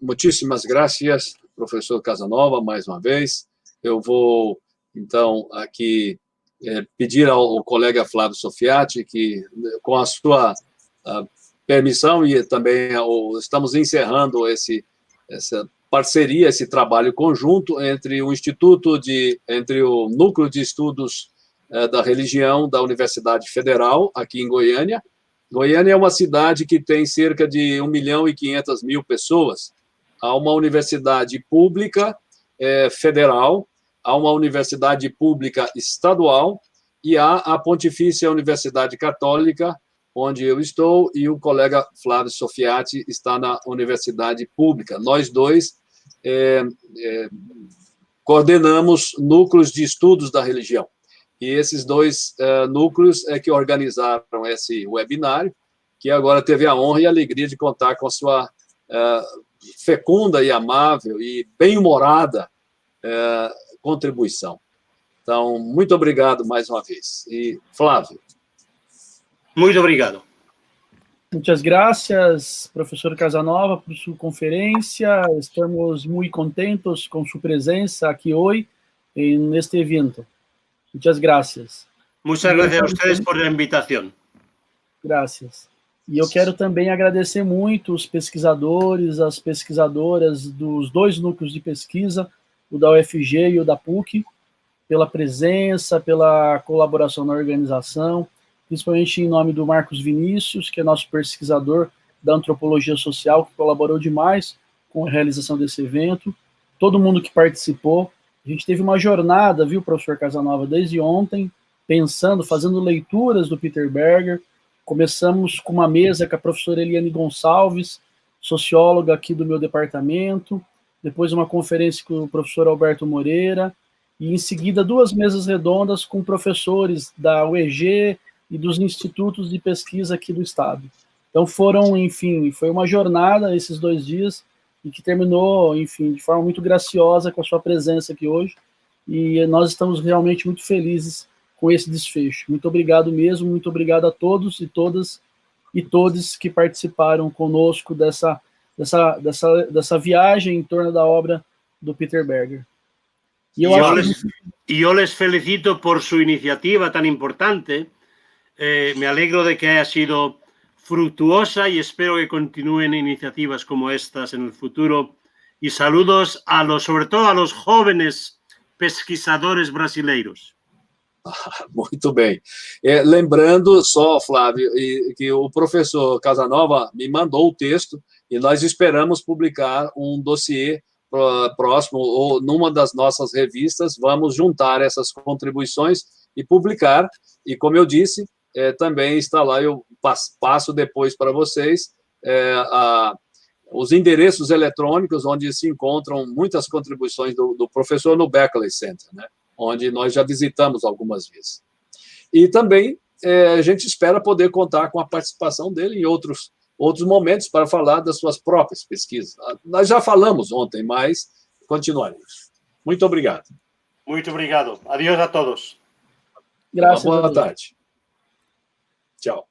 Speaker 1: muitíssimas graças, professor Casanova, mais uma vez. Eu vou, então, aqui pedir ao colega Flávio Sofiati que, com a sua permissão, e também estamos encerrando essa parceria, esse trabalho conjunto entre o entre o Núcleo de Estudos da Religião da Universidade Federal, aqui em Goiânia. Goiânia é uma cidade que tem cerca de 1.500.000 pessoas. Há uma universidade pública federal, há uma universidade pública estadual e há a Pontifícia Universidade Católica, onde eu estou, e o colega Flávio Sofiati está na universidade pública. Nós dois coordenamos núcleos de estudos da religião. E esses dois núcleos que organizaram esse webinário, que agora teve a honra e a alegria de contar com a sua fecunda e amável e bem-humorada contribuição. Então, muito obrigado mais uma vez. E, Flávio.
Speaker 2: Muito obrigado.
Speaker 3: Muchas gracias, profesor Casanova, por su conferencia. Estamos muy contentos con su presencia aquí hoy en este evento. Muchas gracias.
Speaker 2: Muchas gracias a ustedes por la invitación.
Speaker 3: Gracias. E eu quero também agradecer muito os pesquisadores, as pesquisadoras dos dois núcleos de pesquisa, o da UFG e o da PUC, pela presença, pela colaboração na organização, principalmente em nome do Marcos Vinícius, que é nosso pesquisador da antropologia social, que colaborou demais com a realização desse evento, todo mundo que participou. A gente teve uma jornada, viu, professor Casanova, desde ontem, pensando, fazendo leituras do Peter Berger. Começamos com uma mesa com a professora Eliane Gonçalves, socióloga aqui do meu departamento, depois uma conferência com o professor Alberto Moreira, e em seguida 2 mesas redondas com professores da UEG e dos institutos de pesquisa aqui do estado. Então foram, enfim, foi uma jornada esses 2 dias, e que terminou, enfim, de forma muito graciosa com a sua presença aqui hoje, e nós estamos realmente muito felizes com esse desfecho. Muito obrigado mesmo, muito obrigado a todos e todas e todos que participaram conosco dessa viagem em torno da obra do Peter Berger.
Speaker 2: Yo les felicito por su iniciativa tan importante. Me alegro de que haya sido fructuosa y espero que continúen iniciativas como estas en el futuro. Y saludos sobre todo a los jóvenes pesquisadores brasileiros.
Speaker 1: Muito bem. Lembrando só, Flávio, que o professor Casanova me mandou o texto e nós esperamos publicar um dossiê próximo ou numa das nossas revistas. Vamos juntar essas contribuições e publicar. E, como eu disse, também está lá, eu passo depois para vocês os endereços eletrônicos onde se encontram muitas contribuições do professor no Berkeley Center, né? Onde nós já visitamos algumas vezes. E também a gente espera poder contar com a participação dele em outros momentos para falar das suas próprias pesquisas. Nós já falamos ontem, mas continuaremos. Muito obrigado.
Speaker 2: Muito obrigado. Adiós a todos.
Speaker 3: Graças a Deus.
Speaker 1: Boa tarde. Tchau.